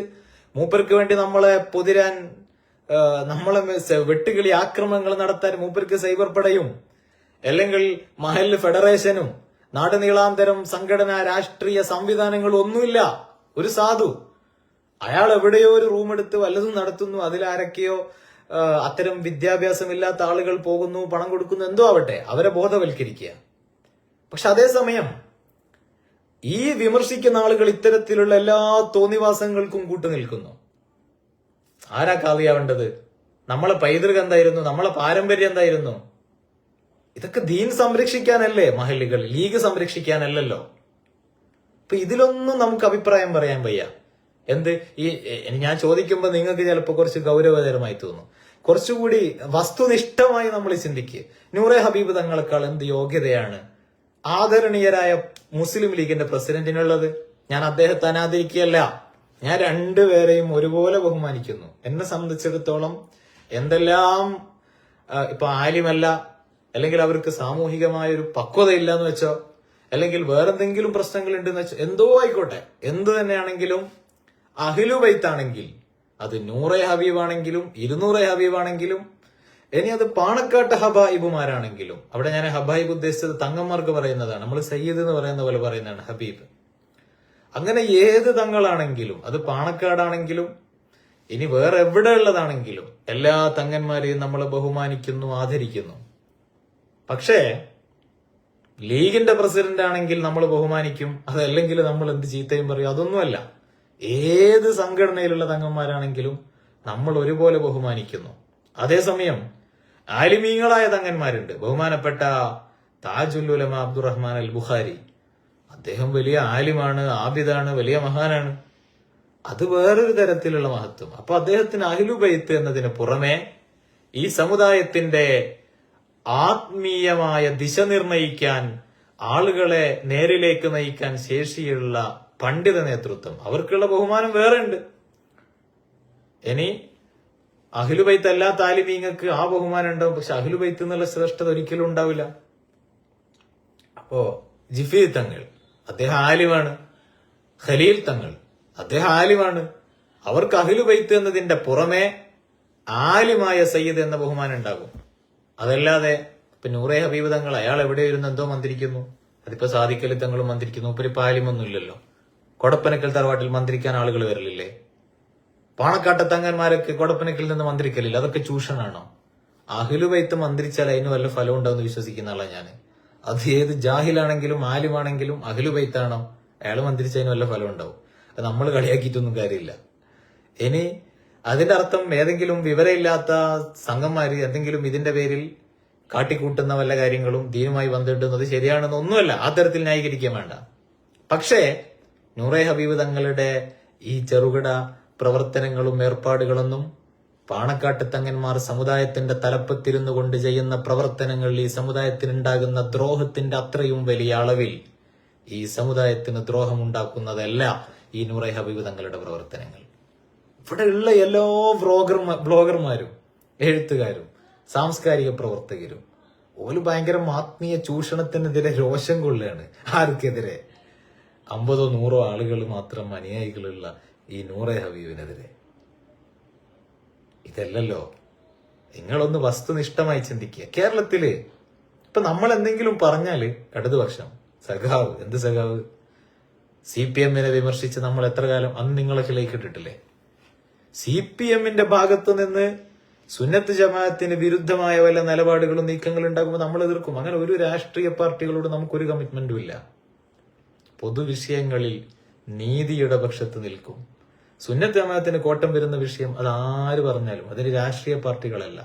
Speaker 1: മൂപ്പർക്ക് വേണ്ടി നമ്മളെ പൊതിരാൻ, നമ്മളെ വെട്ടുകിളി ആക്രമണങ്ങൾ നടത്താൻ മൂപ്പർക്ക് സൈബർ പടയും അല്ലെങ്കിൽ മഹല്ല് ഫെഡറേഷനും നാടുനീളാന്തരം സംഘടന രാഷ്ട്രീയ സംവിധാനങ്ങളും ഒന്നുമില്ല. ഒരു സാധു അയാൾ എവിടെയോ ഒരു റൂം എടുത്ത് വല്ലതും നടത്തുന്നു, അതിലാരൊക്കെയോ അത്തരം വിദ്യാഭ്യാസമില്ലാത്ത ആളുകൾ പോകുന്നു, പണം കൊടുക്കുന്നു, എന്തോ ആവട്ടെ, അവരെ ബോധവൽക്കരിക്കുക. പക്ഷെ അതേസമയം ഈ വിമർശിക്കുന്ന ആളുകൾ ഇത്തരത്തിലുള്ള എല്ലാ തോന്നിവാസങ്ങൾക്കും കൂട്ടുനിൽക്കുന്നു. ആരാ കാവിയാവേണ്ടത്? നമ്മളെ പൈതൃകം എന്തായിരുന്നു? നമ്മളെ പാരമ്പര്യം എന്തായിരുന്നു? ഇതൊക്കെ ദീൻ സംരക്ഷിക്കാനല്ലേ മഹല്ലുകൾ, ലീഗ് സംരക്ഷിക്കാനല്ലല്ലോ. അപ്പൊ ഇതിലൊന്നും നമുക്ക് അഭിപ്രായം പറയാൻ വയ്യ. എന്ത് ഈ ഞാൻ ചോദിക്കുമ്പോൾ നിങ്ങൾക്ക് ചിലപ്പോൾ കുറച്ച് ഗൗരവതരമായി തോന്നും. കുറച്ചുകൂടി വസ്തുനിഷ്ഠമായി നമ്മൾ ചിന്തിക്കുക. നൂറെ ഹബീബ് തങ്ങളെക്കാൾ എന്ത് യോഗ്യതയാണ് ആദരണീയരായ മുസ്ലിം ലീഗിന്റെ പ്രസിഡന്റിനുള്ളത്? ഞാൻ അദ്ദേഹത്തെ അനാദരിക്കുകയല്ല, ഞാൻ രണ്ടുപേരെയും ഒരുപോലെ ബഹുമാനിക്കുന്നു. എന്നെ സംബന്ധിച്ചിടത്തോളം എന്തെല്ലാം ഇപ്പൊ ആലിമല്ല, അല്ലെങ്കിൽ അവർക്ക് സാമൂഹികമായൊരു പക്വതയില്ല എന്ന് വെച്ചോ, അല്ലെങ്കിൽ വേറെന്തെങ്കിലും പ്രശ്നങ്ങൾ ഉണ്ടെന്ന് വെച്ചോ, എന്തോ ആയിക്കോട്ടെ, എന്തു തന്നെയാണെങ്കിലും അഹ്ലു ബൈത്താണെങ്കിൽ, അത് നൂറെ ഹബീബാണെങ്കിലും 200 ഹബീബാണെങ്കിലും, ഇനി അത് പാണക്കാട്ട് ഹബായിബുമാരാണെങ്കിലും, അവിടെ ഞാൻ ഹബായിബ് ഉദ്ദേശിച്ചത് തങ്ങന്മാർക്ക് പറയുന്നതാണ്, നമ്മൾ സയ്യിദ് എന്ന് പറയുന്ന പോലെ പറയുന്നതാണ് ഹബീബ്. അങ്ങനെ ഏത് തങ്ങളാണെങ്കിലും, അത് പാണക്കാടാണെങ്കിലും ഇനി വേറെ എവിടെ ഉള്ളതാണെങ്കിലും, എല്ലാ തങ്ങന്മാരെയും നമ്മൾ ബഹുമാനിക്കുന്നു, ആദരിക്കുന്നു. പക്ഷേ ലീഗിന്റെ പ്രസിഡന്റ് ആണെങ്കിൽ നമ്മൾ ബഹുമാനിക്കും, അതല്ലെങ്കിൽ നമ്മൾ എന്ത് ചീത്തയും പറയും, അതൊന്നുമല്ല. ഏത് സംഘടനയിലുള്ള തങ്ങന്മാരാണെങ്കിലും നമ്മൾ ഒരുപോലെ ബഹുമാനിക്കുന്നു. അതേസമയം ആലിമീങ്ങളായ തങ്ങന്മാരുണ്ട്. ബഹുമാനപ്പെട്ട താജുൽ ഉലമ അബ്ദുറഹ്മാൻ അൽ ബുഖാരി, അദ്ദേഹം വലിയ ആലിമാണ്, ആബിദാണ്, വലിയ മഹാനാണ്. അത് വേറൊരു തരത്തിലുള്ള മഹത്വം. അപ്പൊ അദ്ദേഹത്തിന് അഹ്ലു ബൈത്ത് എന്നതിന് പുറമെ ഈ സമുദായത്തിന്റെ ആത്മീയമായ ദിശ നിർണയിക്കാൻ, ആളുകളെ നേരിലേക്ക് നയിക്കാൻ ശേഷിയുള്ള പണ്ഡിത നേതൃത്വം, അവർക്കുള്ള ബഹുമാനം വേറെ ഉണ്ട്. ഇനി അഹ്ലുബൈത്ത് അല്ലാത്ത ആലിമീങ്ങൾക്ക് ആ ബഹുമാനം ഉണ്ടാവും, പക്ഷെ അഹ്ലുബൈത്ത് എന്നുള്ള ശ്രേഷ്ഠത ഒരിക്കലും ഉണ്ടാവില്ല. അപ്പോ ജിഫീ തങ്ങൾ, അദ്ദേഹം ആലിമാണ്. ഖലീൽ തങ്ങൾ, അദ്ദേഹം ആലിമാണ്. അവർക്ക് അഹ്ലുബൈത്ത് എന്നതിന്റെ പുറമെ ആലിമായ സയ്യിദ് എന്ന ബഹുമാനം ഉണ്ടാകും. അതല്ലാതെ ഇപ്പൊ നൂറെ ഹബീബ് തങ്ങൾ, അയാൾ എവിടെ ഇരുന്ന് എന്തോ മന്ത്രിക്കുന്നു, അതിപ്പോ സാദിഖലി തങ്ങളും മന്ത്രിക്കുന്നു, ഇപ്പൊ ആലിമൊന്നും ഇല്ലല്ലോ. കൊടപ്പനക്കൽ തറവാട്ടിൽ മന്ത്രിക്കാൻ ആളുകൾ വരലില്ലേ? പാണക്കാട്ടെ തങ്ങന്മാരൊക്കെ കൊടപ്പനക്കിൽ നിന്ന് മന്ത്രിക്കലില്ല, അതൊക്കെ ചൂഷണാണോ? അഹ്ലുബൈത്ത് മന്ത്രിച്ചാൽ അതിന് വല്ല ഫലം ഉണ്ടാവുമെന്ന് വിശ്വസിക്കുന്ന ആളാണ് ഞാൻ. അത് ഏത് ജാഹിലാണെങ്കിലും ആലിമാണെങ്കിലും അഹ്ലുബൈത്താണോ, അയാൾ മന്ത്രിച്ചതിന് വല്ല ഫലം ഉണ്ടാവും. അത് നമ്മൾ കളിയാക്കിയിട്ടൊന്നും കാര്യമില്ല. ഇനി അതിന്റെ അർത്ഥം ഏതെങ്കിലും വിവരമില്ലാത്ത സംഘന്മാര് എന്തെങ്കിലും ഇതിന്റെ പേരിൽ കാട്ടിക്കൂട്ടുന്ന വല്ല കാര്യങ്ങളും ദീനുമായി ബന്ധപ്പെടുന്നത് ശരിയാണെന്നൊന്നുമല്ല, ആ തരത്തിൽ ന്യായീകരിക്കാൻ വേണ്ട. പക്ഷേ നൂറെ ഹബീബ് തങ്ങളുടെ ഈ ചെറുകിട പ്രവർത്തനങ്ങളും ഏർപ്പാടുകളൊന്നും പാണക്കാട്ട് തങ്ങന്മാർ സമുദായത്തിന്റെ തലപ്പത്തിരുന്നു കൊണ്ട് ചെയ്യുന്ന പ്രവർത്തനങ്ങൾ ഈ സമുദായത്തിനുണ്ടാകുന്ന ദ്രോഹത്തിന്റെ അത്രയും വലിയ അളവിൽ ഈ സമുദായത്തിന് ദ്രോഹമുണ്ടാക്കുന്നതല്ല ഈ നൂറെ ഹബീബ് തങ്ങളുടെ പ്രവർത്തനങ്ങൾ. ഇവിടെ ഉള്ള എല്ലാ ബ്ലോഗർമാരും എഴുത്തുകാരും സാംസ്കാരിക പ്രവർത്തകരും ഓല് ഭയങ്കര ആത്മീയ ചൂഷണത്തിനെതിരെ രോഷം കൊള്ളുകയാണ്. ആർക്കെതിരെ? 50 or 100 ആളുകൾ മാത്രം അനുയായികളുള്ള ഈ നൂറെ ഹബീബിനെതിരെ. ഇതല്ലല്ലോ. നിങ്ങളൊന്ന് വസ്തുനിഷ്ഠമായി ചിന്തിക്കുക. കേരളത്തില് ഇപ്പൊ നമ്മൾ എന്തെങ്കിലും പറഞ്ഞാല് ഇടതുപക്ഷം സഖാവ്, എന്ത് സഖാവ്, CPM-നെ വിമർശിച്ച് നമ്മൾ എത്ര കാലം അന്ന് നിങ്ങളൊക്കെ ലയിക്കിട്ടിട്ടില്ലേ? CPM-ന്റെ ഭാഗത്തു നിന്ന് സുന്നത്ത് ജമാഅത്തിന് വിരുദ്ധമായ വല്ല നിലപാടുകളും നീക്കങ്ങളും ഉണ്ടാകുമ്പോൾ നമ്മൾ എതിർക്കും. അങ്ങനെ ഒരു രാഷ്ട്രീയ പാർട്ടികളോട് നമുക്കൊരു കമ്മിറ്റ്മെന്റും ഇല്ല. പൊതുവിഷയങ്ങളിൽ നീതിയുടെ പക്ഷത്ത് നിൽക്കും. സുന്നത്ത് ജമാഅത്തിന് കോട്ടം വരുന്ന വിഷയം അത് ആര് പറഞ്ഞാലും അതിന് രാഷ്ട്രീയ പാർട്ടികളല്ല,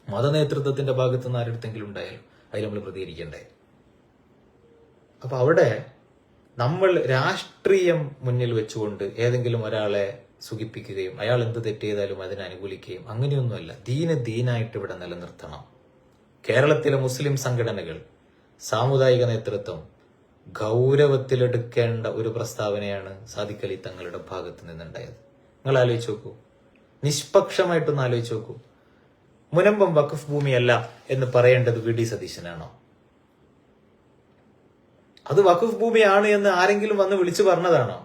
Speaker 1: മതനേതൃത്വത്തിന്റെ ഭാഗത്ത് നിന്ന് ആരെടുത്തെങ്കിലും ഉണ്ടായാലും അതിൽ നമ്മൾ പ്രതികരിക്കണ്ടേ? അപ്പൊ അവിടെ നമ്മൾ രാഷ്ട്രീയം മുന്നിൽ വെച്ചുകൊണ്ട് ഏതെങ്കിലും ഒരാളെ സുഖിപ്പിക്കുകയും അയാൾ എന്ത് തെറ്റ് ചെയ്താലും അതിനെ അനുകൂലിക്കുകയും അങ്ങനെയൊന്നുമല്ല. ദീനായിട്ട് ഇവിടെ നിലനിർത്തണം. കേരളത്തിലെ മുസ്ലിം സംഘടനകൾ, സാമുദായിക നേതൃത്വം ഗൗരവത്തിലെടുക്കേണ്ട ഒരു പ്രസ്താവനയാണ് സാദിഖ് അലി തങ്ങളുടെ ഭാഗത്ത് നിന്നുണ്ടായത്. നിങ്ങൾ ആലോചിച്ച് നോക്കൂ, നിഷ്പക്ഷമായിട്ടൊന്ന് ആലോചിച്ച് നോക്കൂ. മുനമ്പം വഖഫ് ഭൂമിയല്ല എന്ന് പറയേണ്ടത് VD സതീശനാണോ? അത് വഖഫ് ഭൂമിയാണ് എന്ന് ആരെങ്കിലും വന്ന് വിളിച്ചു പറഞ്ഞതാണോ?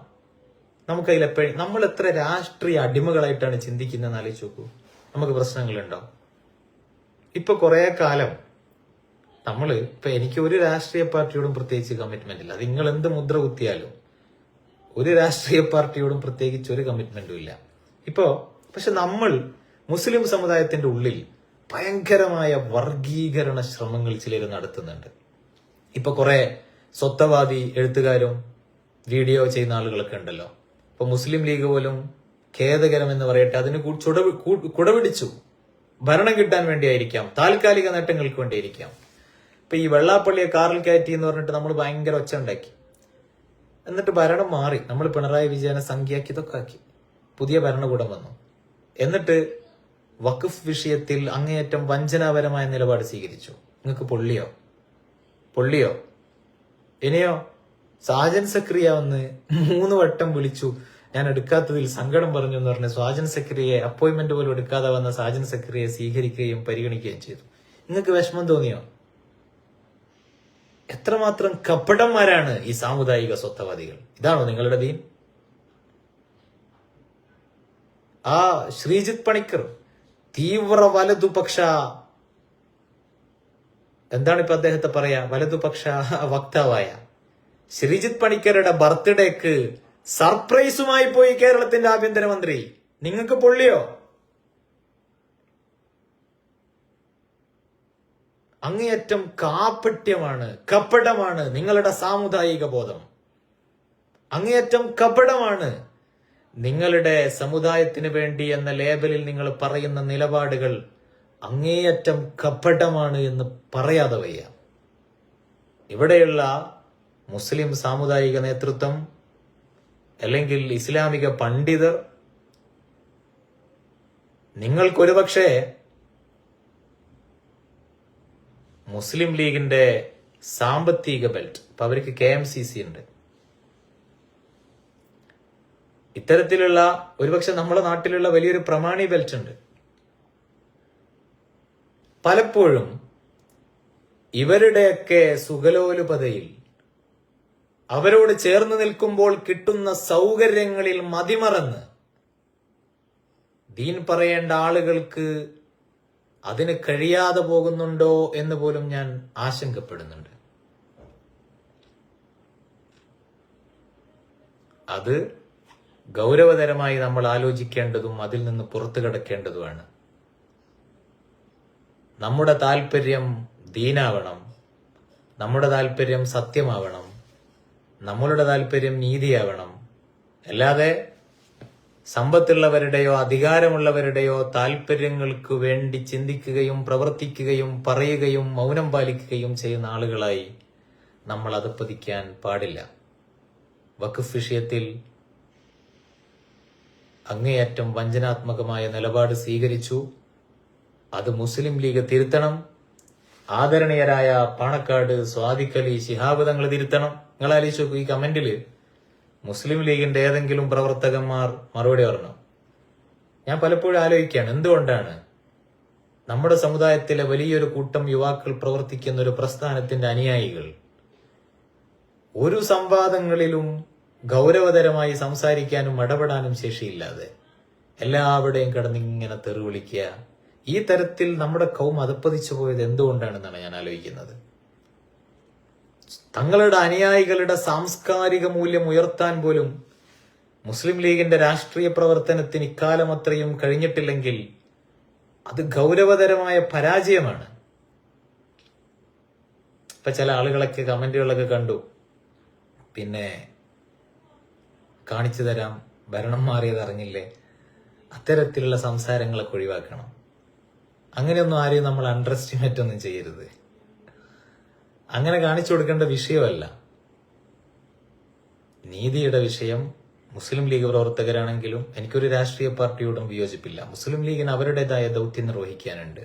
Speaker 1: നമുക്കതിലെപ്പോഴും നമ്മൾ എത്ര രാഷ്ട്രീയ അടിമകളായിട്ടാണ് ചിന്തിക്കുന്നതെന്ന് ആലോചിച്ച് നോക്കൂ. നമുക്ക് പ്രശ്നങ്ങളുണ്ടോ? ഇപ്പൊ കുറെ കാലം ഇപ്പൊ എനിക്ക് ഒരു രാഷ്ട്രീയ പാർട്ടിയോടും പ്രത്യേകിച്ച് കമ്മിറ്റ്മെന്റ് ഇല്ല. അത് നിങ്ങൾ എന്ത് മുദ്ര കുത്തിയാലും ഒരു രാഷ്ട്രീയ പാർട്ടിയോടും പ്രത്യേകിച്ച് ഒരു കമ്മിറ്റ്മെന്റും ഇല്ല. പക്ഷെ നമ്മൾ മുസ്ലിം സമുദായത്തിന്റെ ഉള്ളിൽ ഭയങ്കരമായ വർഗീകരണ ശ്രമങ്ങൾ ചിലർ നടത്തുന്നുണ്ട്. കുറെ സ്വത്വവാദി എഴുത്തുകാരും വീഡിയോ ചെയ്യുന്ന ആളുകളൊക്കെ ഉണ്ടല്ലോ. മുസ്ലിം ലീഗ് പോലും ഖേദകരം എന്ന് പറയട്ടെ അതിന് കുടപിടിച്ചു. ഭരണം കിട്ടാൻ വേണ്ടിയായിരിക്കാം, താൽക്കാലിക നേട്ടങ്ങൾക്ക് വേണ്ടിയായിരിക്കാം. ഈ വെള്ളാപ്പള്ളിയെ കാറിൽ കയറ്റി എന്ന് പറഞ്ഞിട്ട് നമ്മൾ ഭയങ്കര ഒച്ച ഉണ്ടാക്കി. എന്നിട്ട് ഭരണം മാറി, നമ്മൾ പിണറായി വിജയനെ സംഖ്യയാക്കി ഇതൊക്കെ ആക്കി, പുതിയ ഭരണകൂടം വന്നു. എന്നിട്ട് വഖഫ് വിഷയത്തിൽ അങ്ങേയറ്റം വഞ്ചനാപരമായ നിലപാട് സ്വീകരിച്ചു. നിങ്ങൾക്ക് പൊള്ളിയോ? ഇനിയോ സാജൻ സക്രിയ വന്ന് 3 വട്ടം വിളിച്ചു, ഞാൻ എടുക്കാത്തതിൽ സങ്കടം പറഞ്ഞു എന്ന് പറഞ്ഞ് സാജൻ സക്രിയെ അപ്പോയിന്റ്മെന്റ് പോലും എടുക്കാതെ വന്ന സാജൻ സക്രിയെ സ്വീകരിക്കുകയും പരിഗണിക്കുകയും ചെയ്തു. നിങ്ങൾക്ക് വിഷമം തോന്നിയോ? എത്രമാത്രം കപടന്മാരാണ് ഈ സാമുദായിക സ്വത്വവാദികൾ. ഇതാണോ നിങ്ങളുടെ ദീൻ? ആ ശ്രീജിത്ത് പണിക്കർ തീവ്ര വലതുപക്ഷ, എന്താണിപ്പോ അദ്ദേഹത്തെ പറയാ, വലതുപക്ഷ വക്താവായ ശ്രീജിത്ത് പണിക്കരുടെ ബർത്ത്ഡേക്ക് സർപ്രൈസുമായി പോയി കേരളത്തിന്റെ ആഭ്യന്തരമന്ത്രി. നിങ്ങൾക്ക് പൊള്ളിയോ? അങ്ങേയറ്റം കാപട്യമാണ്, കപടമാണ് നിങ്ങളുടെ സാമുദായിക ബോധം. അങ്ങേയറ്റം കപടമാണ് നിങ്ങളുടെ സമുദായത്തിന് വേണ്ടി എന്ന ലേബലിൽ നിങ്ങൾ പറയുന്ന നിലപാടുകൾ. അങ്ങേയറ്റം കപടമാണ് എന്ന് പറയാതെ വയ്യ. ഇവിടെയുള്ള മുസ്ലിം സാമുദായിക നേതൃത്വം അല്ലെങ്കിൽ ഇസ്ലാമിക പണ്ഡിതർ നിങ്ങൾക്കൊരുപക്ഷെ മുസ്ലിം ലീഗിന്റെ സാമ്പത്തിക ബെൽറ്റ്, അവർക്ക് KMCC ഉണ്ട്, ഇത്തരത്തിലുള്ള ഒരുപക്ഷെ നമ്മുടെ നാട്ടിലുള്ള വലിയൊരു പ്രമാണി ബെൽറ്റ് ഉണ്ട്. പലപ്പോഴും ഇവരുടെയൊക്കെ സുഖലോലുപതയിൽ അവരോട് ചേർന്ന് നിൽക്കുമ്പോൾ കിട്ടുന്ന സൗകര്യങ്ങളിൽ മതിമറന്ന് ദീൻ പറയേണ്ട ആളുകൾക്ക് അതിന് കഴിയാതെ പോകുന്നുണ്ടോ എന്ന് പോലും ഞാൻ ആശങ്കപ്പെടുന്നുണ്ട്. അത് ഗൗരവതരമായി നമ്മൾ ആലോചിക്കേണ്ടതും അതിൽ നിന്ന് പുറത്തു കടക്കേണ്ടതുമാണ്. നമ്മുടെ താല്പര്യം ദീനാവണം, നമ്മുടെ താല്പര്യം സത്യമാവണം, നമ്മളുടെ താല്പര്യം നീതിയാവണം. അല്ലാതെ സമ്പത്തുള്ളവരുടെയോ അധികാരമുള്ളവരുടെയോ താല്പര്യങ്ങൾക്ക് വേണ്ടി ചിന്തിക്കുകയും പ്രവർത്തിക്കുകയും പറയുകയും മൗനം പാലിക്കുകയും ചെയ്യുന്ന ആളുകളായി നമ്മൾ അധപ്പതിക്കാൻ പാടില്ല. വഖഫ് വിഷയത്തിൽ അങ്ങേയറ്റം വഞ്ചനാത്മകമായ നിലപാട് സ്വീകരിച്ചു. അത് മുസ്ലിം ലീഗ് തിരുത്തണം. ആദരണീയരായ പാണക്കാട് സ്വാദിഖ് അലി ശിഹാബ് തങ്ങൾ തിരുത്തണം. നിങ്ങൾ ആലോചിച്ച് നോക്കൂ, ഈ കമന്റില് മുസ്ലിം ലീഗിന്റെ ഏതെങ്കിലും പ്രവർത്തകന്മാർ മറുപടി പറഞ്ഞു. ഞാൻ പലപ്പോഴും ആലോചിക്കുകയാണ്, എന്തുകൊണ്ടാണ് നമ്മുടെ സമുദായത്തിലെ വലിയൊരു കൂട്ടം യുവാക്കൾ പ്രവർത്തിക്കുന്ന ഒരു പ്രസ്ഥാനത്തിന്റെ അനുയായികൾ ഒരു സംവാദങ്ങളിലും ഗൗരവതരമായി സംസാരിക്കാനും ഇടപെടാനും ശേഷിയില്ലാതെ എല്ലാവരുടെയും കിടന്നിങ്ങനെ തെറി വിളിക്കുക. ഈ തരത്തിൽ നമ്മുടെ കൗം അധപ്പതിച്ചു പോയത് എന്തുകൊണ്ടാണെന്നാണ് ഞാൻ ആലോചിക്കുന്നത്. തങ്ങളുടെ അനുയായികളുടെ സാംസ്കാരിക മൂല്യം ഉയർത്താൻ പോലും മുസ്ലിം ലീഗിന്റെ രാഷ്ട്രീയ പ്രവർത്തനത്തിന് ഇക്കാലം അത്രയും കഴിഞ്ഞിട്ടില്ലെങ്കിൽ അത് ഗൗരവതരമായ പരാജയമാണ്. ചില ആളുകളൊക്കെ കമന്റുകളൊക്കെ കണ്ടു, പിന്നെ കാണിച്ചു തരാം, ഭരണം മാറിയത് അറിഞ്ഞില്ലേ, അത്തരത്തിലുള്ള സംസാരങ്ങളൊക്കെ ഒഴിവാക്കണം. അങ്ങനെയൊന്നും ആരെയും നമ്മൾ അണ്ടർ എസ്റ്റിമേറ്റ് ഒന്നും ചെയ്യരുത്. അങ്ങനെ കാണിച്ചു കൊടുക്കേണ്ട വിഷയമല്ല. നീതിയുടെ വിഷയം മുസ്ലിം ലീഗ് പ്രവർത്തകരാണെങ്കിലും എനിക്കൊരു രാഷ്ട്രീയ പാർട്ടിയോടും വിയോജിപ്പില്ല. മുസ്ലിം ലീഗിന് അവരുടേതായ ദൗത്യം നിർവഹിക്കാനുണ്ട്,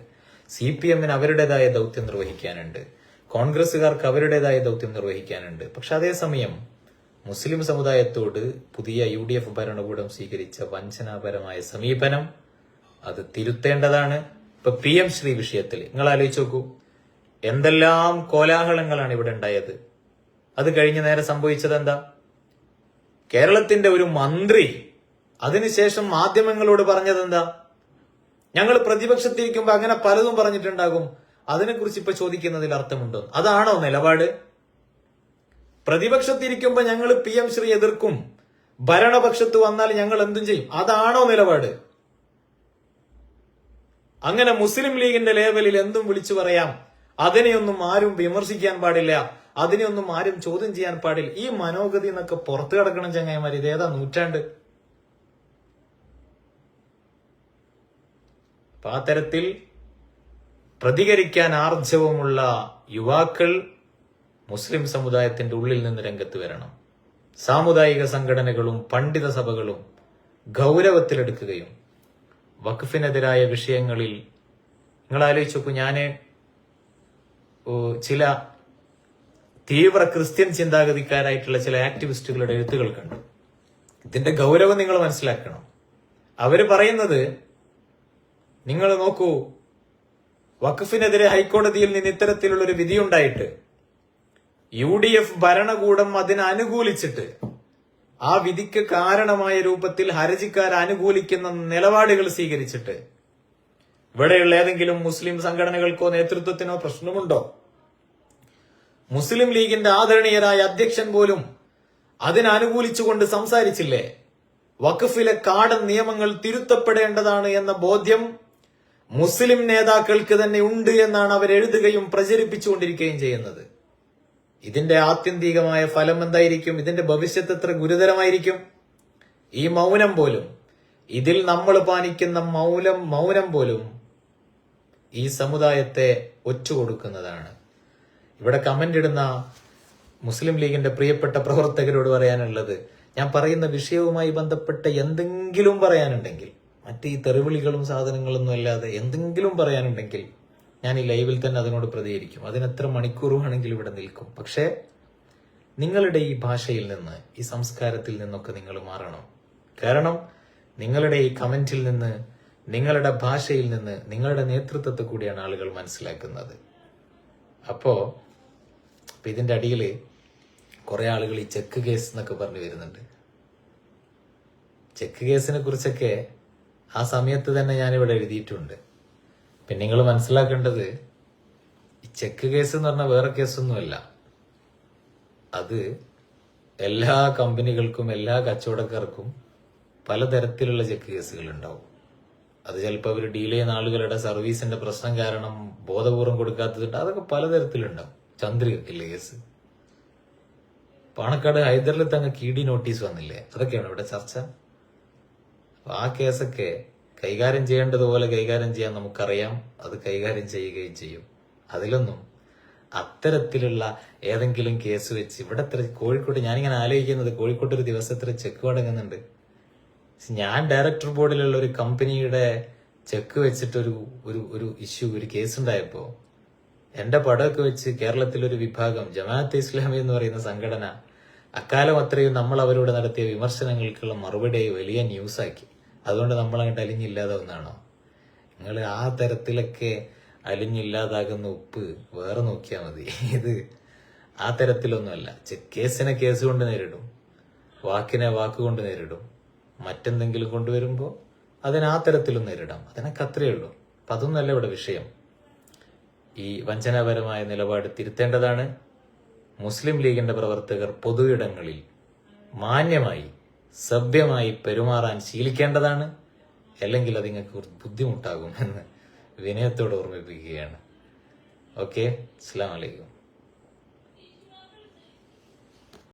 Speaker 1: CPM-ന് അവരുടേതായ ദൗത്യം നിർവഹിക്കാനുണ്ട്, കോൺഗ്രസുകാർക്ക് അവരുടേതായ ദൗത്യം നിർവഹിക്കാനുണ്ട്. പക്ഷെ അതേസമയം മുസ്ലിം സമുദായത്തോട് പുതിയ UDF ഭരണകൂടം സ്വീകരിച്ച വഞ്ചനാപരമായ സമീപനം അത് തിരുത്തേണ്ടതാണ്. ഇപ്പൊ PM ശ്രീ വിഷയത്തിൽ നിങ്ങൾ ആലോചിച്ച് നോക്കൂ, എന്തെല്ലാം കോലാഹലങ്ങളാണ് ഇവിടെ ഉണ്ടായത്. അത് കഴിഞ്ഞ് നേരെ സംഭവിച്ചത് എന്താ? കേരളത്തിന്റെ ഒരു മന്ത്രി അതിനുശേഷം മാധ്യമങ്ങളോട് പറഞ്ഞത് എന്താ? ഞങ്ങൾ പ്രതിപക്ഷത്തിരിക്കുമ്പോ അങ്ങനെ പലതും പറഞ്ഞിട്ടുണ്ടാകും, അതിനെക്കുറിച്ച് ഇപ്പൊ ചോദിക്കുന്നതിൽ അർത്ഥമുണ്ടോ? അതാണോ നിലപാട്? പ്രതിപക്ഷത്തിരിക്കുമ്പോ ഞങ്ങൾ PM ശ്രീ എതിർക്കും, ഭരണപക്ഷത്ത് വന്നാൽ ഞങ്ങൾ എന്തും ചെയ്യും. അതാണോ നിലപാട്? അങ്ങനെ മുസ്ലിം ലീഗിന്റെ ലേവലിൽ എന്തും വിളിച്ചു പറയാം, അതിനെയൊന്നും ആരും വിമർശിക്കാൻ പാടില്ല, അതിനെയൊന്നും ആരും ചോദ്യം ചെയ്യാൻ പാടില്ല. ഈ മനോഗതി എന്നൊക്കെ പുറത്തു കിടക്കണം ചങ്ങായിമാർ. ഇതേതാ നൂറ്റാണ്ട്? അപ്പൊ ആ തരത്തിൽ പ്രതികരിക്കാൻ ആർജവമുള്ള യുവാക്കൾ മുസ്ലിം സമുദായത്തിന്റെ ഉള്ളിൽ നിന്ന് രംഗത്ത് വരണം. സാമുദായിക സംഘടനകളും പണ്ഡിത സഭകളും ഗൗരവത്തിലെടുക്കുകയും വഖഫിനെതിരായ വിഷയങ്ങളിൽ നിങ്ങൾ ആലോചിച്ച് നോക്കൂ. ഞാന് ചില തീവ്ര ക്രിസ്ത്യൻ ചിന്താഗതിക്കാരായിട്ടുള്ള ചില ആക്ടിവിസ്റ്റുകളുടെ എഴുത്തുകൾ കണ്ടു. ഇതിന്റെ ഗൗരവം നിങ്ങൾ മനസ്സിലാക്കണം. അവര് പറയുന്നത്, നിങ്ങൾ നോക്കൂ, വഖഫിനെതിരെ ഹൈക്കോടതിയിൽ നിന്ന് ഇത്തരത്തിലുള്ളൊരു വിധിയുണ്ടായിട്ട് UDF ഭരണകൂടം അതിനെ അനുകൂലിച്ചിട്ട് ആ വിധിക്ക് കാരണമായ രൂപത്തിൽ ഹർജിക്കാർ അനുകൂലിക്കുന്ന നിലപാടുകൾ സ്വീകരിച്ചിട്ട് ഇവിടെയുള്ള ഏതെങ്കിലും മുസ്ലിം സംഘടനകൾക്കോ നേതൃത്വത്തിനോ പ്രശ്നമുണ്ടോ? മുസ്ലിം ലീഗിന്റെ ആദരണീയരായ അധ്യക്ഷൻ പോലും അതിനനുകൂലിച്ചുകൊണ്ട് സംസാരിച്ചില്ലേ? വഖഫിലെ കാടൻ നിയമങ്ങൾ തിരുത്തപ്പെടേണ്ടതാണ് എന്ന ബോധ്യം മുസ്ലിം നേതാക്കൾക്ക് തന്നെ ഉണ്ട് എന്നാണ് അവർ എഴുതുകയും പ്രചരിപ്പിച്ചുകൊണ്ടിരിക്കുകയും ചെയ്യുന്നത്. ഇതിന്റെ ആത്യന്തികമായ ഫലം എന്തായിരിക്കും? ഇതിന്റെ ഭവിഷ്യത്ത് എത്ര ഗുരുതരമായിരിക്കും? ഈ മൗനം പോലും, ഇതിൽ നമ്മൾ പാലിക്കുന്ന മൗനം പോലും ഈ സമുദായത്തെ ഒറ്റുകൊടുക്കുന്നതാണ്. ഇവിടെ കമന്റ് ഇടുന്ന മുസ്ലിം ലീഗിന്റെ പ്രിയപ്പെട്ട പ്രവർത്തകരോട് പറയാനുള്ളത്, ഞാൻ പറയുന്ന വിഷയവുമായി ബന്ധപ്പെട്ട് എന്തെങ്കിലും പറയാനുണ്ടെങ്കിൽ, മറ്റ് ഈ തെറിവിളികളും സാധനങ്ങളൊന്നും അല്ലാതെ എന്തെങ്കിലും പറയാനുണ്ടെങ്കിൽ ഞാൻ ഈ ലൈവിൽ തന്നെ അതിനോട് പ്രതികരിക്കും. അതിനെത്ര മണിക്കൂർ വേണമെങ്കിലും ഇവിടെ നിൽക്കും. പക്ഷേ നിങ്ങളുടെ ഈ ഭാഷയിൽ നിന്ന്, ഈ സംസ്കാരത്തിൽ നിന്നൊക്കെ നിങ്ങൾ മാറണം. കാരണം നിങ്ങളുടെ ഈ കമന്റിൽ നിന്ന്, നിങ്ങളുടെ ഭാഷയിൽ നിന്ന്, നിങ്ങളുടെ നേതൃത്വത്തെ കൂടിയാണ് ആളുകൾ മനസ്സിലാക്കുന്നത്. അപ്പോ ഇതിന്റെ അടിയിൽ കുറെ ആളുകൾ ഈ ചെക്ക് കേസ് എന്നൊക്കെ പറഞ്ഞു വരുന്നുണ്ട്. ചെക്ക് കേസിനെ കുറിച്ചൊക്കെ ആ സമയത്ത് തന്നെ ഞാനിവിടെ എഴുതിയിട്ടുണ്ട്. പിന്നെ നിങ്ങൾ മനസ്സിലാക്കേണ്ടത്, ഈ ചെക്ക് കേസ് എന്ന് പറഞ്ഞാൽ വേറെ കേസൊന്നുമല്ല. അത് എല്ലാ കമ്പനികൾക്കും എല്ലാ കച്ചവടക്കാർക്കും പലതരത്തിലുള്ള ചെക്ക് കേസുകൾ ഉണ്ടാവും. അത് ചിലപ്പോൾ അവർ ഡീൽ ചെയ്യുന്ന ആളുകളുടെ സർവീസിന്റെ പ്രശ്നം കാരണം ബോധപൂർവം കൊടുക്കാത്തതുണ്ട്. അതൊക്കെ പലതരത്തിലുണ്ടാവും. ചന്ദ്രികക്കില്ലേ കേസ്? പാണക്കാട് ഹൈദറിൽ തങ്ങ് കീടി നോട്ടീസ് വന്നില്ലേ? അതൊക്കെയാണ് ഇവിടെ ചർച്ച. അപ്പൊ ആ കേസൊക്കെ കൈകാര്യം ചെയ്യേണ്ടതുപോലെ കൈകാര്യം ചെയ്യാൻ നമുക്കറിയാം. അത് കൈകാര്യം ചെയ്യുകയും ചെയ്യും. അതിലൊന്നും അത്തരത്തിലുള്ള ഏതെങ്കിലും കേസ് വെച്ച് ഇവിടെ കോഴിക്കോട്ട്, ഞാനിങ്ങനെ ആലോചിക്കുന്നത്, കോഴിക്കോട്ട് ഒരു ദിവസം എത്ര ചെക്ക് മടങ്ങുന്നുണ്ട്. ഞാൻ ഡയറക്ടർ ബോർഡിലുള്ള ഒരു കമ്പനിയുടെ ചെക്ക് വെച്ചിട്ട് ഒരു ഇഷ്യൂ, ഒരു കേസ് ഉണ്ടായപ്പോ എന്റെ പടമൊക്കെ വെച്ച് കേരളത്തിലൊരു വിഭാഗം ജമാഅത്തെ ഇസ്ലാമി എന്ന് പറയുന്ന സംഘടന അക്കാലം അത്രയും നമ്മൾ അവരോട് നടത്തിയ വിമർശനങ്ങൾക്കുള്ള മറുപടി വലിയ ന്യൂസാക്കി. അതുകൊണ്ട് നമ്മൾ അങ്ങോട്ട് അലിഞ്ഞില്ലാതാവുന്നതാണോ? നിങ്ങൾ ആ തരത്തിലൊക്കെ അലിഞ്ഞില്ലാതാകുന്ന ഉപ്പ് വേറെ നോക്കിയാൽ മതി. ഇത് ആ തരത്തിലൊന്നുമല്ല. കേസിനെ കേസ് കൊണ്ട് നേരിടും, വാക്കിനെ വാക്കുകൊണ്ട് നേരിടും, മറ്റെന്തെങ്കിലും കൊണ്ടുവരുമ്പോൾ അതിനെ ആ തരത്തിലും നേരിടാം. അതിനൊക്കെ അത്രയേ ഉള്ളൂ. അപ്പൊ അതൊന്നുമല്ല ഇവിടെ വിഷയം. ഈ വഞ്ചനാപരമായ നിലപാട് തിരുത്തേണ്ടതാണ്. മുസ്ലിം ലീഗിന്റെ പ്രവർത്തകർ പൊതു ഇടങ്ങളിൽ മാന്യമായി സഭ്യമായി പെരുമാറാൻ ശീലിക്കേണ്ടതാണ്. അല്ലെങ്കിൽ അത് നിങ്ങൾക്ക് ബുദ്ധിമുട്ടാകും എന്ന് വിനയത്തോട് ഓർമ്മിപ്പിക്കുകയാണ്. ഓക്കെ, അസ്സലാമു അലൈക്കും.